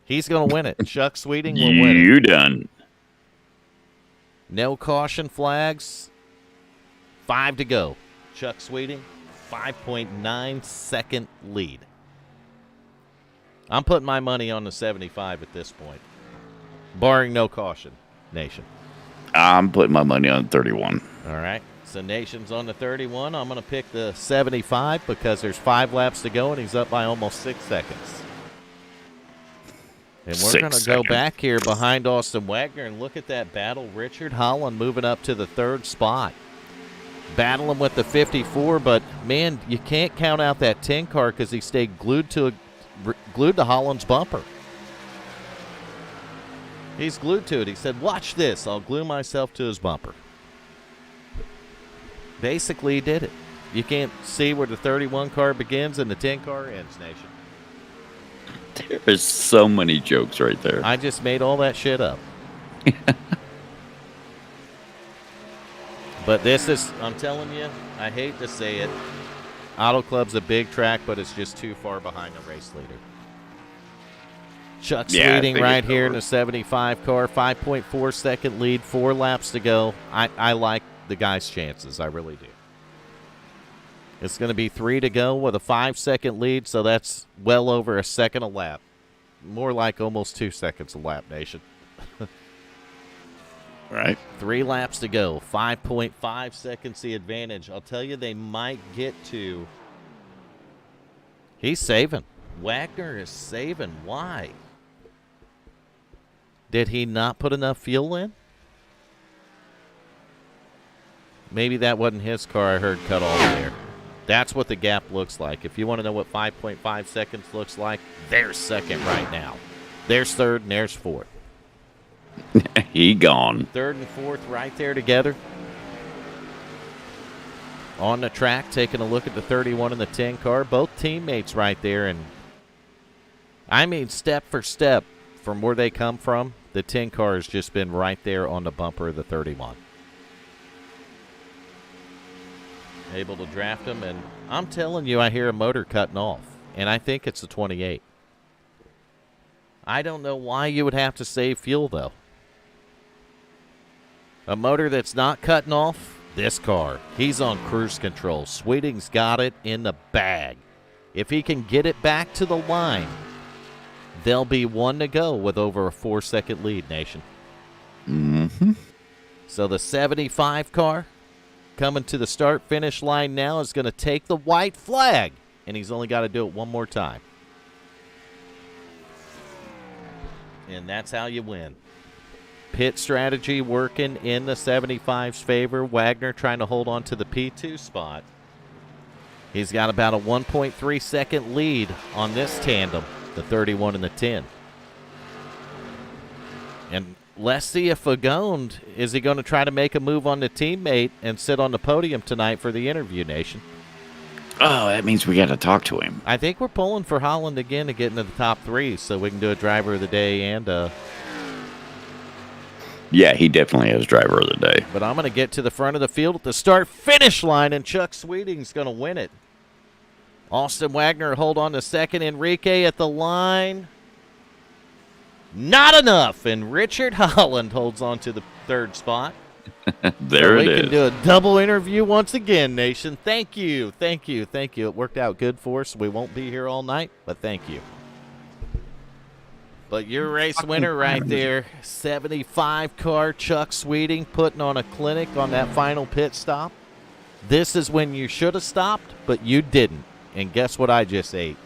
He's going to win it. Chuck Sweeting will win it. You done. No caution flags. 5 to go. Chuck Sweeting, 5.9 second lead. I'm putting my money on the 75 at this point. Barring no caution, Nation. I'm putting my money on 31. All right. So Nation's on the 31. I'm going to pick the 75 because there's 5 laps to go and he's up by almost 6 seconds. And we're going to go back here behind Austin Wagner and look at that battle. Richard Holland moving up to the 3rd spot. Battling with the 54, but, man, you can't count out that 10 car because he stayed glued to Holland's bumper. He's glued to it. He said, watch this. I'll glue myself to his bumper. Basically, he did it. You can't see where the 31 car begins and the 10 car ends, Nation. There's so many jokes right there. I just made all that shit up. But this is, I'm telling you, I hate to say it, Auto Club's a big track, but it's just too far behind the race leader. Chuck's leading right here in the 75 car, 5.4 second lead, 4 laps to go. I like the guy's chances, I really do. It's going to be 3 to go with a 5-second lead, so that's well over a second a lap. More like almost 2 seconds a lap, Nation. Right. 3 laps to go, 5.5 seconds the advantage. I'll tell you, they might get to. He's saving. Wagner is saving. Why? Did he not put enough fuel in? Maybe that wasn't his car I heard cut off there. That's what the gap looks like. If you want to know what 5.5 seconds looks like, there's second right now. There's third and there's fourth. He gone. Third and fourth right there together. On the track, taking a look at the 31 and the 10 car. Both teammates right there. And I mean, step for step from where they come from, the 10 car has just been right there on the bumper of the 31. Able to draft them, and I'm telling you, I hear a motor cutting off, and I think it's the 28. I don't know why you would have to save fuel, though. A motor that's not cutting off, this car. He's on cruise control. Sweeting's got it in the bag. If he can get it back to the line, there'll be 1 to go with over a 4-second lead, Nation. Mm-hmm. So the 75 car coming to the start-finish line now is going to take the white flag, and he's only got to do it one more time. And that's how you win. Pit strategy working in the 75's favor. Wagner trying to hold on to the P2 spot. He's got about a 1.3 second lead on this tandem, the 31 and the 10. And let's see if Fagone, is he going to try to make a move on the teammate and sit on the podium tonight for the interview, Nation? Oh, that means we got to talk to him. I think we're pulling for Holland again to get into the top 3 so we can do a driver of the day and yeah, he definitely has driver of the day. But I'm going to get to the front of the field at the start-finish line, and Chuck Sweeting's going to win it. Austin Wagner hold on to second. Enrique at the line. Not enough, and Richard Holland holds on to the 3rd spot. There it is. We can do a double interview once again, Nation. Thank you, thank you, thank you. It worked out good for us. We won't be here all night, but thank you. But your race winner right there, 75 car Chuck Sweeting putting on a clinic on that final pit stop. This is when you should have stopped, but you didn't. And guess what I just ate?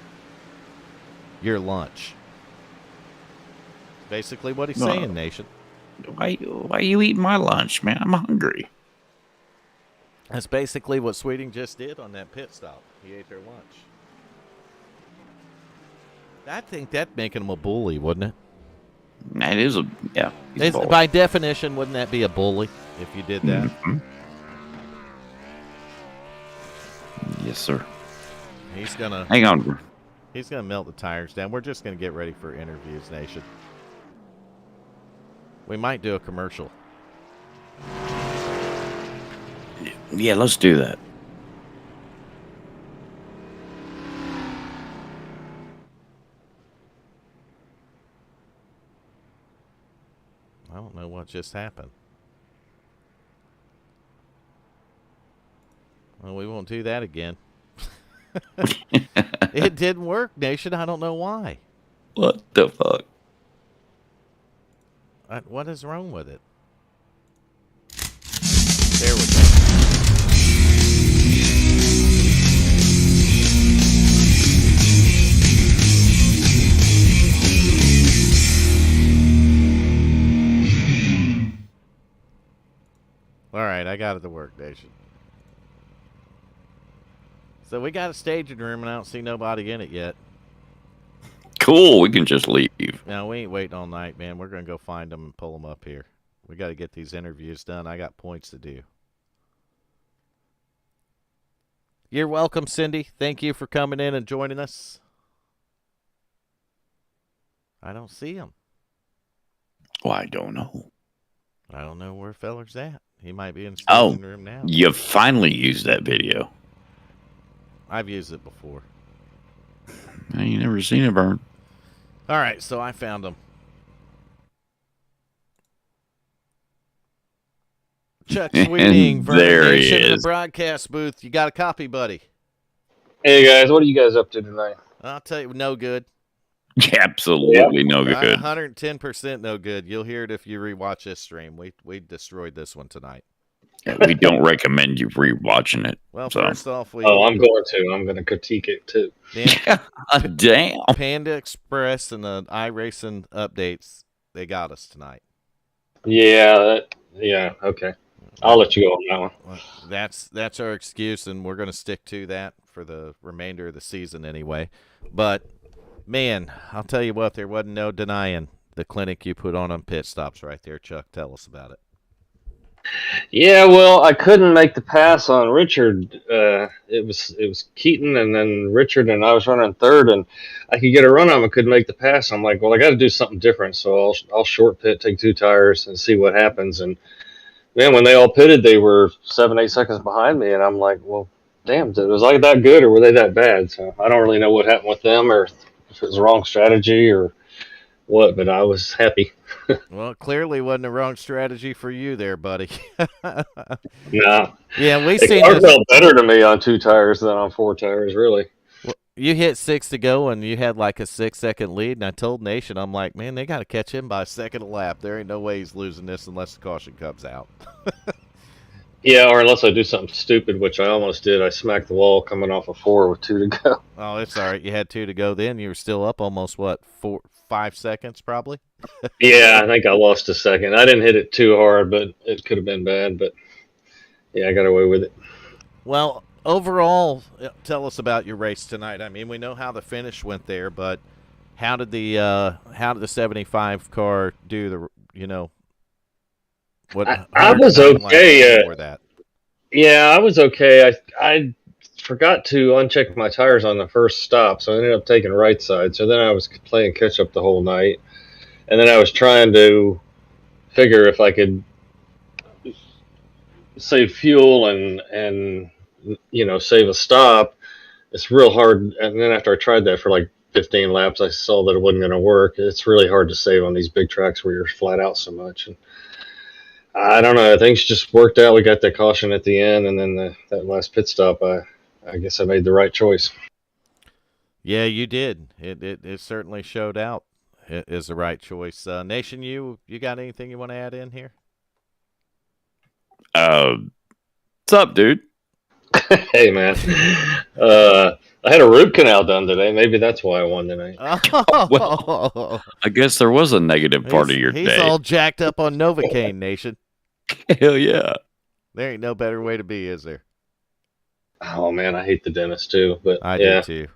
Your lunch. Basically what he's saying, Nation. Why are you eating my lunch, man? I'm hungry. That's basically what Sweeting just did on that pit stop. He ate their lunch. I think that'd make him a bully, wouldn't it? That is yeah. By definition, wouldn't that be a bully if you did that? Mm-hmm. Yes, sir. He's gonna hang on. He's gonna melt the tires down. We're just gonna get ready for interviews, Nation. We might do a commercial. Yeah, let's do that. I don't know what just happened. Well, we won't do that again. It didn't work, Nation. I don't know why. What the fuck? What is wrong with it? There we go. All right, I got it to work, Nation. So we got a staging room, and I don't see nobody in it yet. Cool. We can just leave. No, we ain't waiting all night, man. We're going to go find them and pull them up here. We got to get these interviews done. I got points to do. You're welcome, Cindy. Thank you for coming in and joining us. I don't see him. Well, I don't know. I don't know where feller's at. He might be in the Oh, staging room now. you finally used that video. I've used it before. I ain't never seen it burn. All right, so I found him. Chuck Sweeting, there he Nation in the is. broadcast booth. You got a copy, buddy? Hey guys, what are you guys up to tonight? I'll tell you, no good. Absolutely no good. 110% no good. You'll hear it if you rewatch this stream. We destroyed this one tonight. We don't recommend you rewatching it. Well, so. first off, I'm going to. I'm going to critique it too. Damn. Panda Express and the iRacing updates, they got us tonight. Yeah, okay. I'll let you go on that one. Well, that's our excuse, and we're going to stick to that for the remainder of the season anyway. But, man, I'll tell you what, there wasn't no denying the clinic you put on pit stops right there, Chuck. Tell us about it. Yeah, well, I couldn't make the pass on Richard. It was Keaton and then Richard, and I was running third, and I could get a run on him. I couldn't make the pass. I'm like, well, I got to do something different, so I'll short pit, take 2 tires, and see what happens. And man, when they all pitted, they were 7-8 seconds behind me, and I'm like, well, damn, was I that good or were they that bad? So I don't really know what happened with them, or if it was the wrong strategy or what, but I was happy. Well, it clearly wasn't the wrong strategy for you there, buddy. Nah. Yeah, we The seen car this. felt better to me on 2 tires than on 4 tires, really. Well, you hit 6 to go, and you had like a 6-second lead, and I told Nation, I'm like, man, they got to catch him by a second a lap. There ain't no way he's losing this unless the caution comes out. Yeah, or unless I do something stupid, which I almost did. I smacked the wall coming off of 4 with 2 to go. Oh, it's all right. You had 2 to go then. You were still up almost, 5 seconds probably? Yeah, I think I lost a second. I didn't hit it too hard, but it could have been bad. But yeah, I got away with it. Well, overall, tell us about your race tonight. I mean, we know how the finish went there, but how did the 75 car do? What I was okay. For that. Yeah, I was okay. I forgot to uncheck my tires on the first stop, so I ended up taking right side. So then I was playing catch up the whole night, and then I was trying to figure if I could save fuel and save a stop. It's real hard. And then after I tried that for like 15 laps, I saw that it wasn't going to work. It's really hard to save on these big tracks where you're flat out so much. And I don't know. Things just worked out. We got that caution at the end, and then that last pit stop, I guess I made the right choice. Yeah, you did. It certainly showed out. It is the right choice. Nation, you got anything you want to add in here? What's up, dude? Hey, man. I had a root canal done today. Maybe that's why I won tonight. Oh, well, I guess there was a negative part of your day. He's all jacked up on Novocaine, Nation. Hell yeah. There ain't no better way to be, is there? Oh, man, I hate the dentist, too. But I do, too.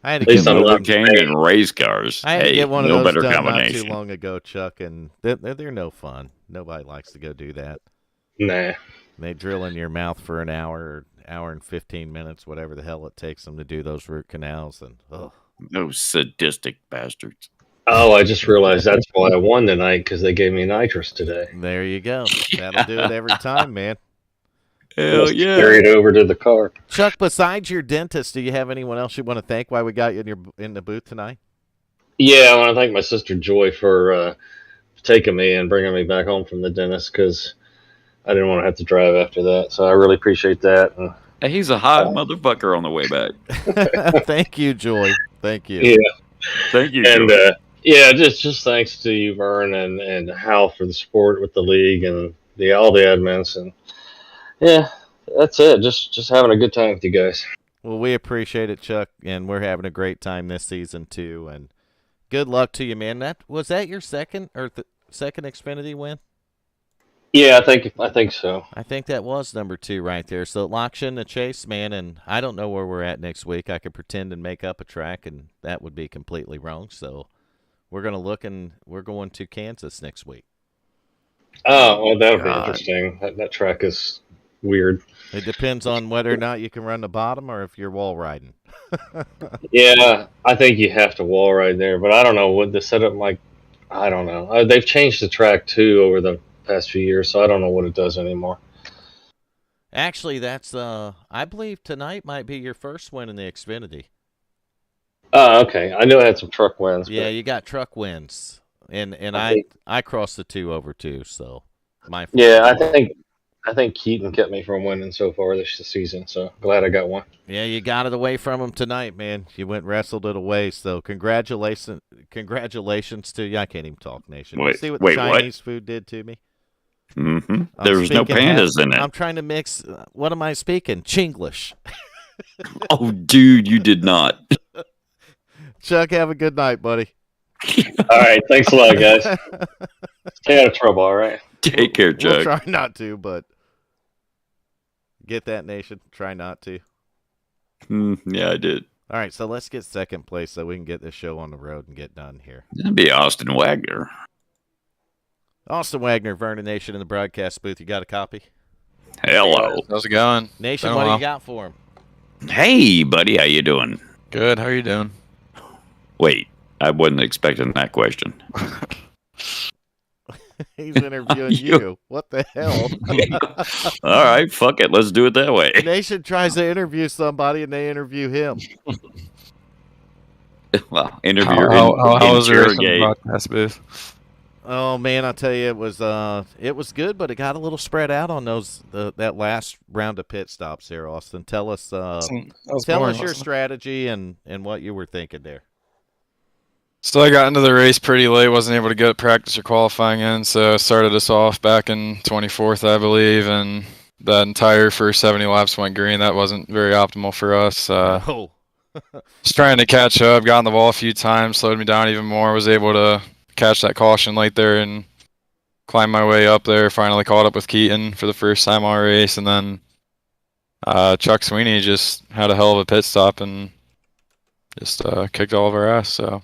I had to At least get I'm one. not Novocaine and race cars. I had to get one of no those better done combination. not too long ago, Chuck, and they're no fun. Nobody likes to go do that. Nah. They drill in your mouth for an hour or hour and 15 minutes, whatever the hell it takes them to do those root canals. And Those sadistic bastards. Oh, I just realized that's why I won tonight, because they gave me nitrous today. There you go. That'll do it every time, man. Hell yeah. Carried over to the car. Chuck, besides your dentist, do you have anyone else you want to thank why we got you in the booth tonight? Yeah, I want to thank my sister Joy for taking me and bringing me back home from the dentist, because I didn't want to have to drive after that. So I really appreciate that. And Hey, he's a hot motherfucker on the way back. Thank you, Joy. Thank you. yeah, Thank you. and Joey. yeah, just thanks to you, Vern, and Hal for the support with the league and all the admins, and yeah, that's it. Just having a good time with you guys. Well, we appreciate it, Chuck, and we're having a great time this season too. And good luck to you, man. Was that your second second Xfinity win? Yeah, I think so. I think that was number 2 right there. So it locks you in the chase, man, and I don't know where we're at next week. I could pretend and make up a track, and that would be completely wrong. So we're going to look, and we're going to Kansas next week. Oh, well, that'll be God. interesting. That track is weird. It depends on whether or not you can run the bottom or if you're wall riding. Yeah, I think you have to wall ride there, but I don't know what the setup like. I don't know. They've changed the track too over the past few years, so I don't know what it does anymore. Actually, that's I believe tonight might be your first win in the Xfinity. Oh, okay. I knew I had some truck wins. Yeah, But you got truck wins, and I I crossed the 2 over too. So my yeah, fault. I think Keaton kept me from winning so far this season. So glad I got one. Yeah, you got it away from him tonight, man. You went and wrestled it away. So congratulations to you. I can't even talk, Nation. You Wait, see what wait, the what? Chinese food did to me? Mm-hmm. I'm There was no speaking half- pandas in it. I'm trying to mix. What am I speaking? Chinglish. Oh, dude, you did not. Chuck, have a good night, buddy. All right, thanks a lot, guys. Stay out of trouble. All right. Take care, We'll Chuck. try not to, but get that, Nation. Try not to. Yeah, I did. All right, so let's get second place so we can get this show on the road and get done here. That'd be Austin Wagner. Austin Wagner, Vernon Nation in the broadcast booth. You got a copy? Hello. How's it going? Nation, Been a what do while. you got for him? Hey, buddy, how you doing? Good. How are you doing? Wait, I wasn't expecting that question. He's interviewing you. What the hell? All right, fuck it. Let's do it that way. Nation tries to interview somebody and they interview him. Well, interview. How was your interrogate. broadcast booth? Oh man, I tell you, it was good, but it got a little spread out on that last round of pit stops there, Austin. Tell us That was tell boring, us your wasn't it? strategy and what you were thinking there. So I got into the race pretty late. Wasn't able to get practice or qualifying in, so I started us off back in 24th, I believe, and that entire first 70 laps went green. That wasn't very optimal for us. Oh, Just trying to catch up. Got on the ball a few times, slowed me down even more. Was able to catch that caution late there and climb my way up there. Finally caught up with Keaton for the first time on a race, and then Chuck Sweeney just had a hell of a pit stop and just kicked all of our ass. So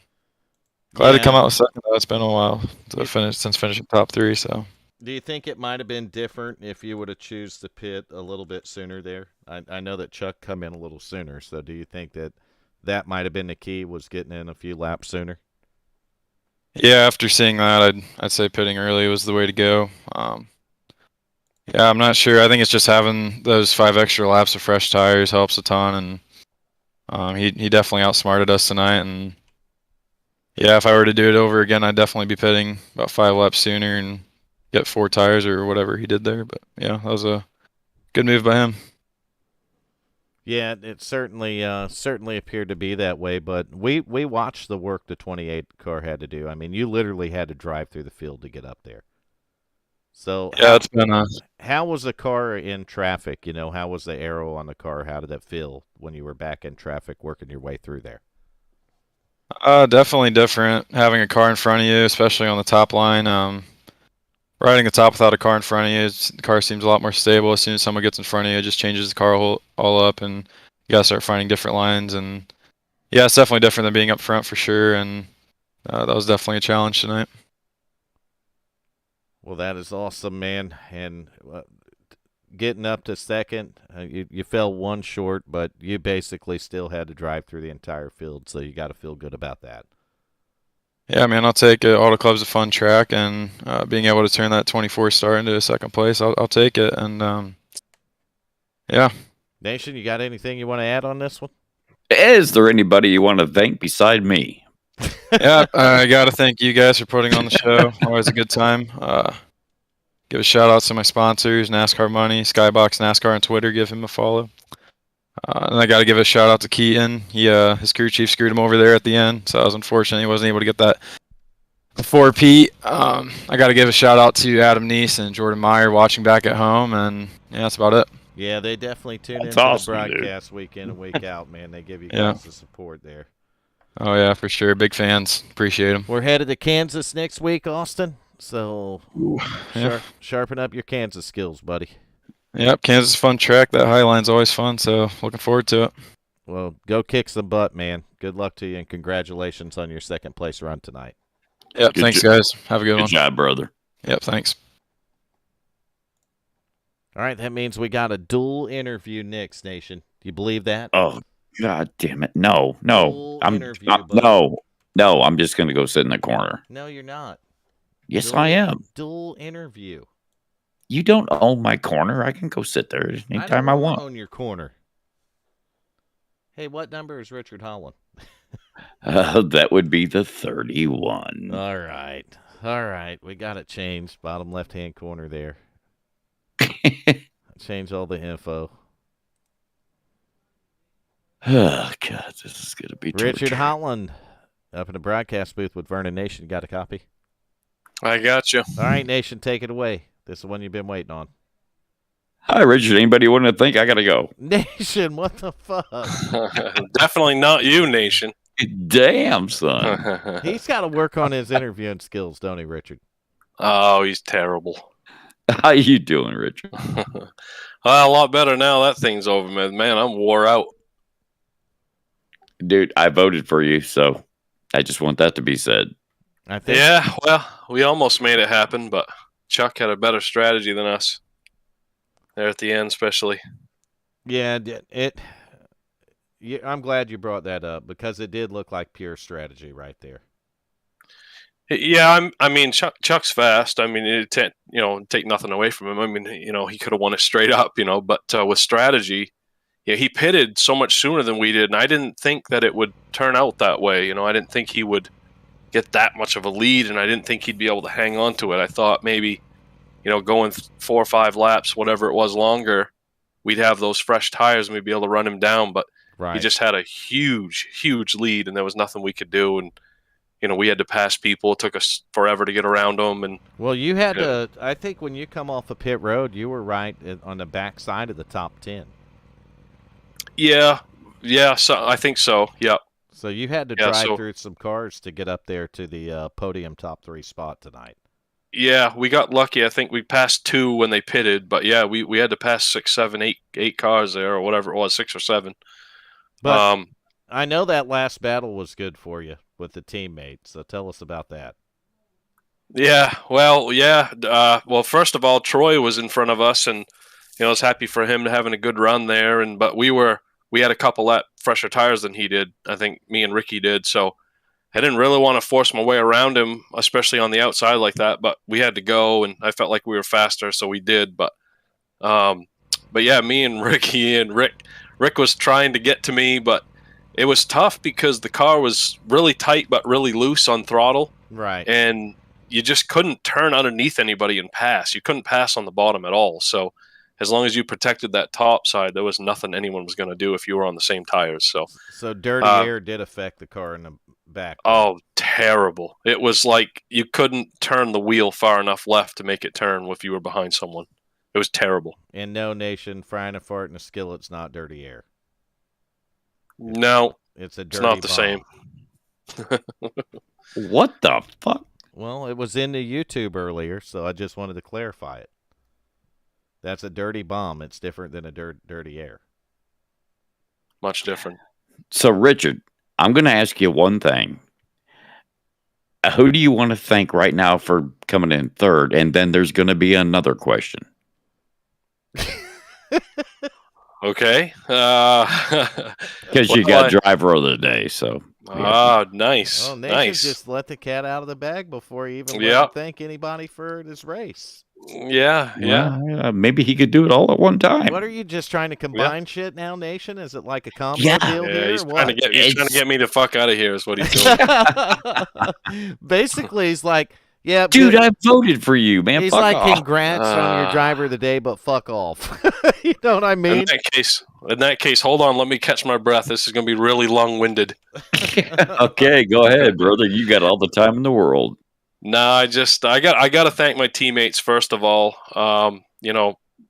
glad to come out with second. Though. It's been a while to finish since finishing top 3. So do you think it might have been different if you would have choose the pit a little bit sooner there? I know that Chuck come in a little sooner, so do you think that might have been the key, was getting in a few laps sooner? yeah, after seeing that, I'd say pitting early was the way to go. Yeah, I'm not sure. I think it's just having those 5 extra laps of fresh tires helps a ton, and he definitely outsmarted us tonight. And yeah, if I were to do it over again, I'd definitely be pitting about 5 laps sooner and get 4 tires or whatever he did there. But yeah, that was a good move by him. Yeah, it certainly appeared to be that way, but we watched the work the 28 car had to do. I mean, you literally had to drive through the field to get up there. So Yeah, it's been how was the car in traffic? You know, how was the aero on the car? How did that feel when you were back in traffic working your way through there? definitely different having a car in front of you, especially on the top line. Riding the top without a car in front of you, the car seems a lot more stable. As soon as someone gets in front of you, it just changes the car all up, and you gotta start finding different lines. And yeah, it's definitely different than being up front for sure. And that was definitely a challenge tonight. Well, that is awesome, man. And getting up to second, you fell one short, but you basically still had to drive through the entire field, so you got to feel good about that. Yeah, man, I'll take it. Auto Club's a fun track, and being able to turn that 24 star into a second place, I'll take it. And yeah. Nation, you got anything you want to add on this one? Is there anybody you want to thank beside me? Yeah, I got to thank you guys for putting on the show. Always a good time. Give a shout out to my sponsors, NASCAR Money, Skybox NASCAR on Twitter. Give him a follow. And I got to give a shout out to Keaton. His crew chief screwed him over there at the end, so I was unfortunate he wasn't able to get that before Pete. I got to give a shout out to Adam Neese and Jordan Meyer watching back at home, and yeah, that's about it. Yeah, they definitely tune That's into awesome, the broadcast week in and week out, man. They give you Yeah. guys the support there. Oh yeah, for sure. Big fans. Appreciate them. We're headed to Kansas next week, Austin. So Yeah. sharpen up your Kansas skills, buddy. Yep, Kansas is a fun track. That Highline's always fun, so looking forward to it. Well, go kick some butt, man. Good luck to you, and congratulations on your second place run tonight. Yep, Good thanks, jo- guys. Have a good Good one. job, brother. Yep, thanks. All right, that means we got a dual interview next, Nation. Do you believe that? Oh, God damn it. No. Dual interview, buddy. No, I'm just going to go sit in the corner. No, you're not. Yes, I am. Dual interview. You don't own my corner. I can go sit there anytime I don't want. own your corner. Hey, what number is Richard Holland? That would be the 31. All right. We got it changed. Bottom left-hand corner there. Change all the info. Oh, God, this is going to be Richard torture. Holland up in the broadcast booth with Vernon Nation. Got a copy? I got you. All right, Nation, take it away. This is the one you've been waiting on. Hi, Richard. Anybody want to think? I got to go. Nation, what the fuck? Definitely not you, Nation. Damn, son. He's got to work on his interviewing skills, don't he, Richard? Oh, he's terrible. How you doing, Richard? Well, a lot better now that thing's over, man. I'm wore out. Dude, I voted for you, so I just want that to be said. I think. Yeah, well, we almost made it happen, but Chuck had a better strategy than us there at the end, especially. Yeah, I'm glad you brought that up because it did look like pure strategy right there. Yeah, I mean, Chuck's fast. I mean, take nothing away from him. I mean, he could have won it straight up, but with strategy, yeah, he pitted so much sooner than we did, and I didn't think that it would turn out that way. I didn't think he would get that much of a lead, and I didn't think he'd be able to hang on to it. I thought maybe, going 4 or 5 laps, whatever it was longer, we'd have those fresh tires and we'd be able to run him down. But he just had a huge, huge lead, and there was nothing we could do. And we had to pass people. It took us forever to get around them. And well, you had to. I think when you come off of pit road, you were right on the back side of the top 10. Yeah. So I think so. Yeah. So you had to drive through some cars to get up there to the podium top 3 spot tonight. Yeah, we got lucky. I think we passed 2 when they pitted, but yeah, we had to pass 6, 7, 8 cars there, or whatever it was, 6 or 7. But I know that last battle was good for you with the teammates. So tell us about that. Yeah, well, well, first of all, Troy was in front of us, and I was happy for him to having a good run there. But we had a couple lap fresher tires than he did. I think me and Ricky did, so I didn't really want to force my way around him, especially on the outside like that. But we had to go, and I felt like we were faster, so we did. But yeah, me and Ricky and Rick was trying to get to me, but it was tough because the car was really tight but really loose on throttle. Right. And you just couldn't turn underneath anybody and pass. You couldn't pass on the bottom at all. So as long as you protected that top side, there was nothing anyone was going to do if you were on the same tires. So dirty air did affect the car in the back. Oh, terrible. It was like you couldn't turn the wheel far enough left to make it turn if you were behind someone. It was terrible. And no, Nation, frying a fart in a skillet's not dirty air. No, it's not the same. What the fuck? Well, it was in the YouTube earlier, so I just wanted to clarify it. That's a dirty bomb. It's different than a dirty air. Much different. So, Richard, I'm going to ask you one thing. Who do you want to thank right now for coming in third? And then there's going to be another question. Okay. Because you got driver of the day, so. Nice. Well, Nathan just let the cat out of the bag before he even let him thank anybody for this race. Yeah. Maybe he could do it all at one time. What are you just trying to combine shit now, Nation? Is it like a combo deal Yeah, here? he's trying to get me the fuck out of here is what he's doing. Basically, he's like, yeah, dude, I voted for you, man. He's fuck like, off. congrats on your driver of the day, but fuck off. You know what I mean? In that case, hold on. Let me catch my breath. This is going to be really long-winded. Okay, go ahead, brother. You got all the time in the world. No, I got to thank my teammates first of all.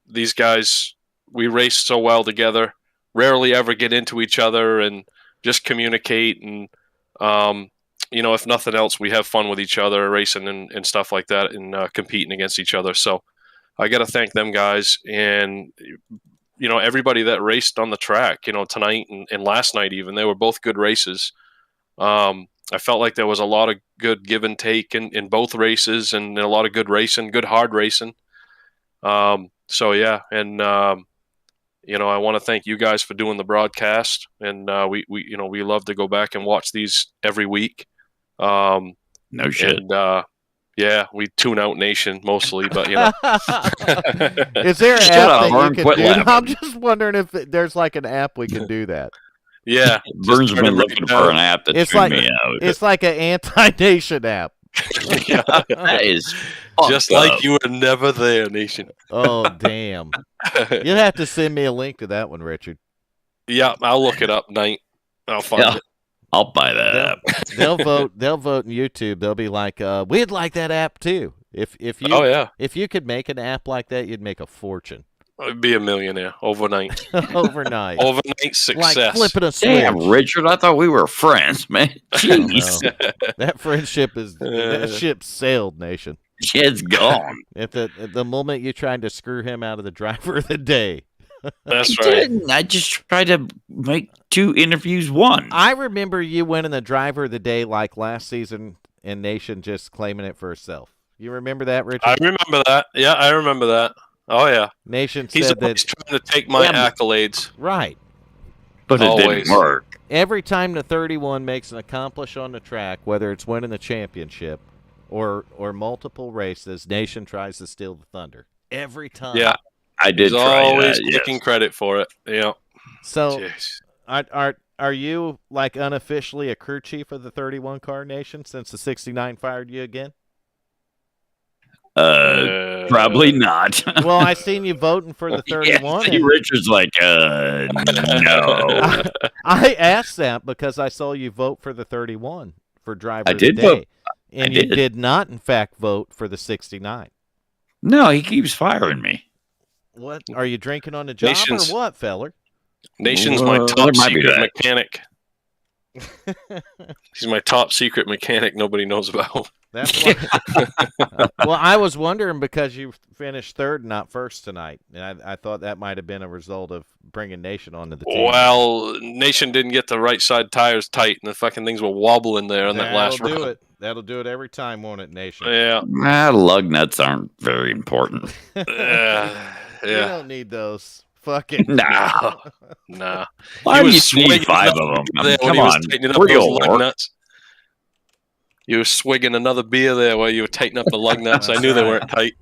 These guys, we race so well together. Rarely ever get into each other and just communicate. And if nothing else, we have fun with each other, racing and stuff like that, and competing against each other. So I got to thank them guys, and everybody that raced on the track, tonight and last night. Even they were both good races. I felt like there was a lot of good give and take in both races, and a lot of good racing, good hard racing. So yeah, and I want to thank you guys for doing the broadcast, and we love to go back and watch these every week. No shit. And yeah, we tune out Nation mostly, but Is there an Shut app up, that Vern, you can quit do? laughing. I'm just wondering if there's like an app we can do that. yeah, Vern's turn been it looking down. for an app to It's tune like- me out. It's like an anti-nation app. That is Just fucked like up. you were never there, Nation. Oh damn! You'll have to send me a link to that one, Richard. Yeah, I'll look it up tonight. I'll find Yeah. it. I'll buy that They'll, app. they'll vote. They'll vote in YouTube. They'll be like, "We'd like that app too." If you Oh yeah, if you could make an app like that, you'd make a fortune I'd be a millionaire overnight. overnight. Overnight success. Like flipping a switch. Damn, Richard, I thought we were friends, man. Jeez. No. That friendship is that ship sailed, Nation. It's gone. At the moment you tried to screw him out of the driver of the day. That's I right. didn't. I just tried to make 2 interviews one. I remember you winning the driver of the day like last season, and Nation just claiming it for herself. You remember that, Richard? I remember that. Yeah, I remember that. Oh yeah, Nation he's said always that trying to take my Yeah, accolades. right. But it Always. didn't work. Every time the 31 makes an accomplish on the track, whether it's winning the championship or multiple races, Nation tries to steal the thunder. Every time. Yeah, I did he's try always that. Yes. taking credit for it. Yeah. So Jeez. are you like unofficially a crew chief of the 31 car, Nation, since the 69 fired you again? Probably not. Well, I seen you voting for the 31. Yeah, see, and Richard's like, no. I asked that because I saw you vote for the 31 for driver I of the did day. vote. And I you did. did not, in fact, vote for the 69. No, he keeps firing me. What? Are you drinking on the job Nation's- or what, feller? Nation's Well, my top there might be secret that. mechanic. He's my top secret mechanic nobody knows about. That's why. Well, I was wondering because you finished third, not first tonight, and I thought that might have been a result of bringing Nation onto the team. Well, Nation didn't get the right side tires tight, and the fucking things were wobbling there on that last That'll do run. it. That'll do it every time, won't it, Nation? Yeah, Lug nuts aren't very important. You yeah. don't need those. Fucking Nah. Nah. Why He do you was swinging need 5 another of them? beer there when Come he was on. tightening up those Real lug work. nuts. You were swigging another beer there while you were tightening up the lug nuts. I knew they weren't tight.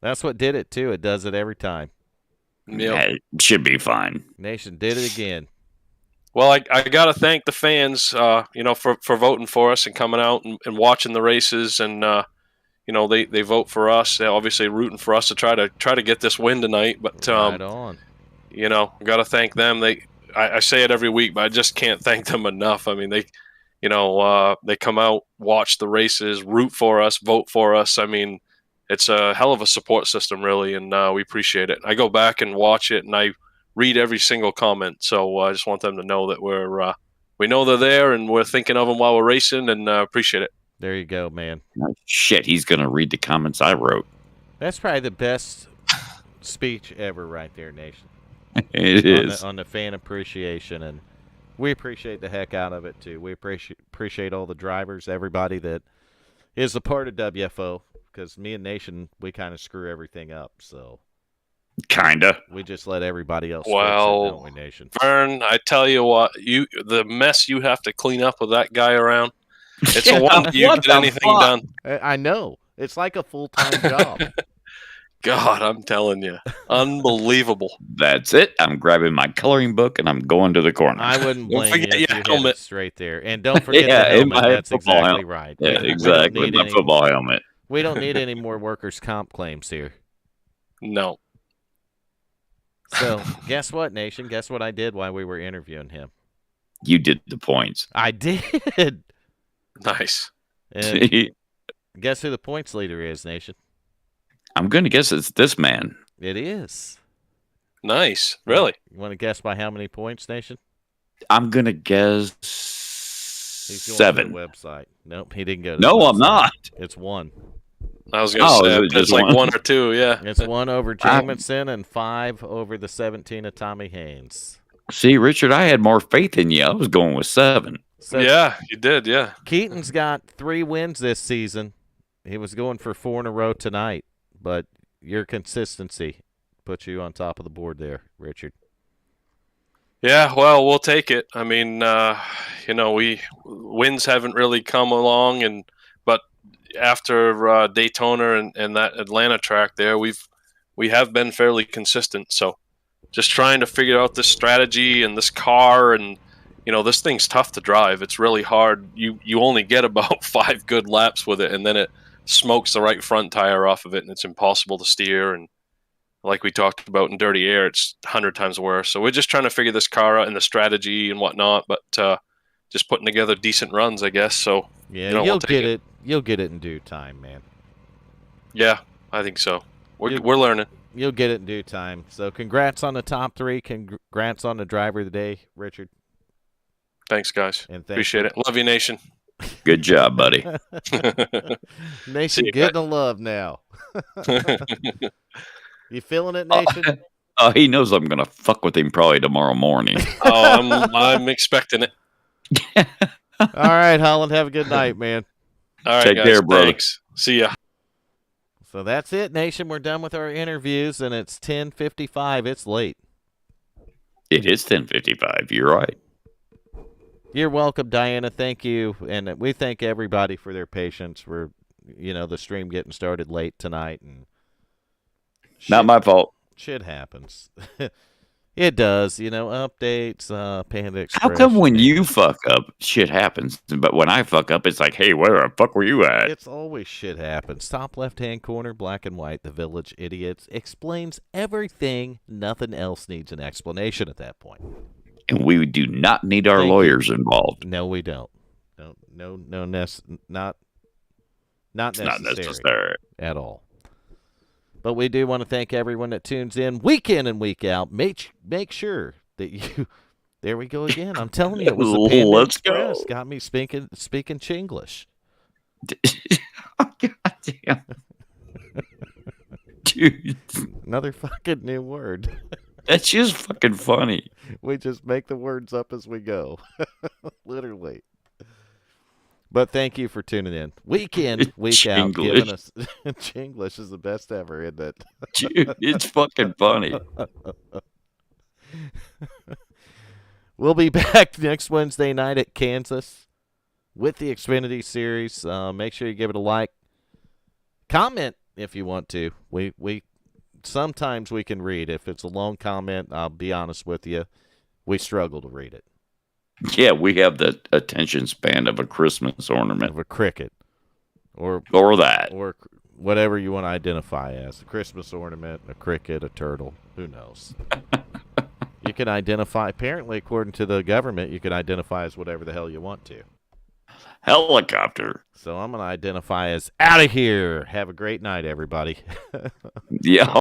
That's what did it too. It does it every time. Yeah. It should be fine. Nation did it again. Well, I got to thank the fans, for voting for us and coming out and watching the races, and they vote for us. They're obviously rooting for us to try to get this win tonight. But Right on. got to thank them. I say it every week, but I just can't thank them enough. I mean, they come out, watch the races, root for us, vote for us. I mean, it's a hell of a support system, really, and we appreciate it. I go back and watch it, and I read every single comment. So I just want them to know that we know they're there, and we're thinking of them while we're racing, and appreciate it. There you go, man. Shit, he's going to read the comments I wrote. That's probably the best speech ever right there, Nation. It is. On the fan appreciation, and we appreciate the heck out of it too. We appreciate all the drivers, everybody that is a part of WFO, because me and Nation, we kind of screw everything up, so Kinda. we just let everybody else Well, fix it, don't we, Nation? Vern, I tell you what, the mess you have to clean up with that guy around. It's a wonder you What get the anything fuck? done. I know. It's like a full-time job. God, I'm telling you, unbelievable. That's it. I'm grabbing my coloring book and I'm going to the corner. I wouldn't Don't blame forget you if your you hit helmet. it straight there. And don't forget Yeah, the in helmet. my That's football exactly helmet. right. Yeah, We don't exactly. need My any- football helmet. We don't need any more workers' comp claims here. No. So, guess what, Nation? Guess what I did while we were interviewing him? You did the points. I did. Nice. And guess who the points leader is, Nation? I'm going to guess it's this man. It is. Nice. Really? You want to guess by how many points, Nation? I'm going to guess He's going 7. to the website. Nope, he didn't go to No, the website. I'm not. It's 1. I was going to say, is it it's just like 1? 1 or 2, yeah. It's 1 over Jamison and 5 over the 17 of Tommy Haynes. See, Richard, I had more faith in you. I was going with 7. So Yeah, you did, yeah. Keaton's got 3 wins this season. He was going for 4 in a row tonight, but your consistency puts you on top of the board there, Richard. Yeah, well, we'll take it. I mean, wins haven't really come along, but after Daytona and that Atlanta track there, we have been fairly consistent. So just trying to figure out this strategy and this car, and this thing's tough to drive. It's really hard. You only get about 5 good laps with it, and then it smokes the right front tire off of it, and it's impossible to steer. And like we talked about in dirty air, it's 100 times worse. So we're just trying to figure this car out and the strategy and whatnot, but just putting together decent runs, I guess. So yeah, you'll get it. You'll get it in due time, man. Yeah, I think so. We're learning. You'll get it in due time. So congrats on the top 3. Congrats on the driver of the day, Richard. Thanks, guys. And appreciate it. Love you, Nation. Good job, buddy. Nation you, getting the love now. You feeling it, Nation? He knows I'm gonna fuck with him probably tomorrow morning. I'm expecting it. All right, Holland. Have a good night, man. All right, Take guys. care, brother. Thanks. See ya. So that's it, Nation. We're done with our interviews, and it's 10:55. It's late. It is 10:55. You're right. You're welcome, Diana. Thank you, and we thank everybody for their patience. We're, the stream getting started late tonight, and Not my fault. shit happens. It does, updates, Panda Express. How come when you fuck up, shit happens, but when I fuck up, it's like, hey, where the fuck were you at? It's always shit happens. Top left-hand corner, black and white, the Village Idiots explains everything. Nothing else needs an explanation at that point. And we do not need our Thank lawyers involved. No, we don't. No, not It's necessary, not necessary at all. But we do want to thank everyone that tunes in week and week out. Make sure that you. There we go again. I'm telling you, it was the Panda Let's Express. go. Got me speaking Chinglish. God damn. Dude, Another fucking new word. that's just fucking funny. We just make the words up as we go. Literally. But thank you for tuning in. Week in, week out, giving us Chinglish is the best ever, isn't it? Dude, it's fucking funny. We'll be back next Wednesday night at Kansas with the Xfinity Series. Make sure you give it a like. Comment if you want to. We sometimes we can read. If it's a long comment, I'll be honest with you, we struggle to read it. Yeah, we have the attention span of a Christmas ornament. Of a cricket. Or that. Or whatever you want to identify as. A Christmas ornament, a cricket, a turtle. Who knows? You can identify, apparently, according to the government, you can identify as whatever the hell you want to. Helicopter. So I'm going to identify as out of here. Have a great night, everybody. Yeah.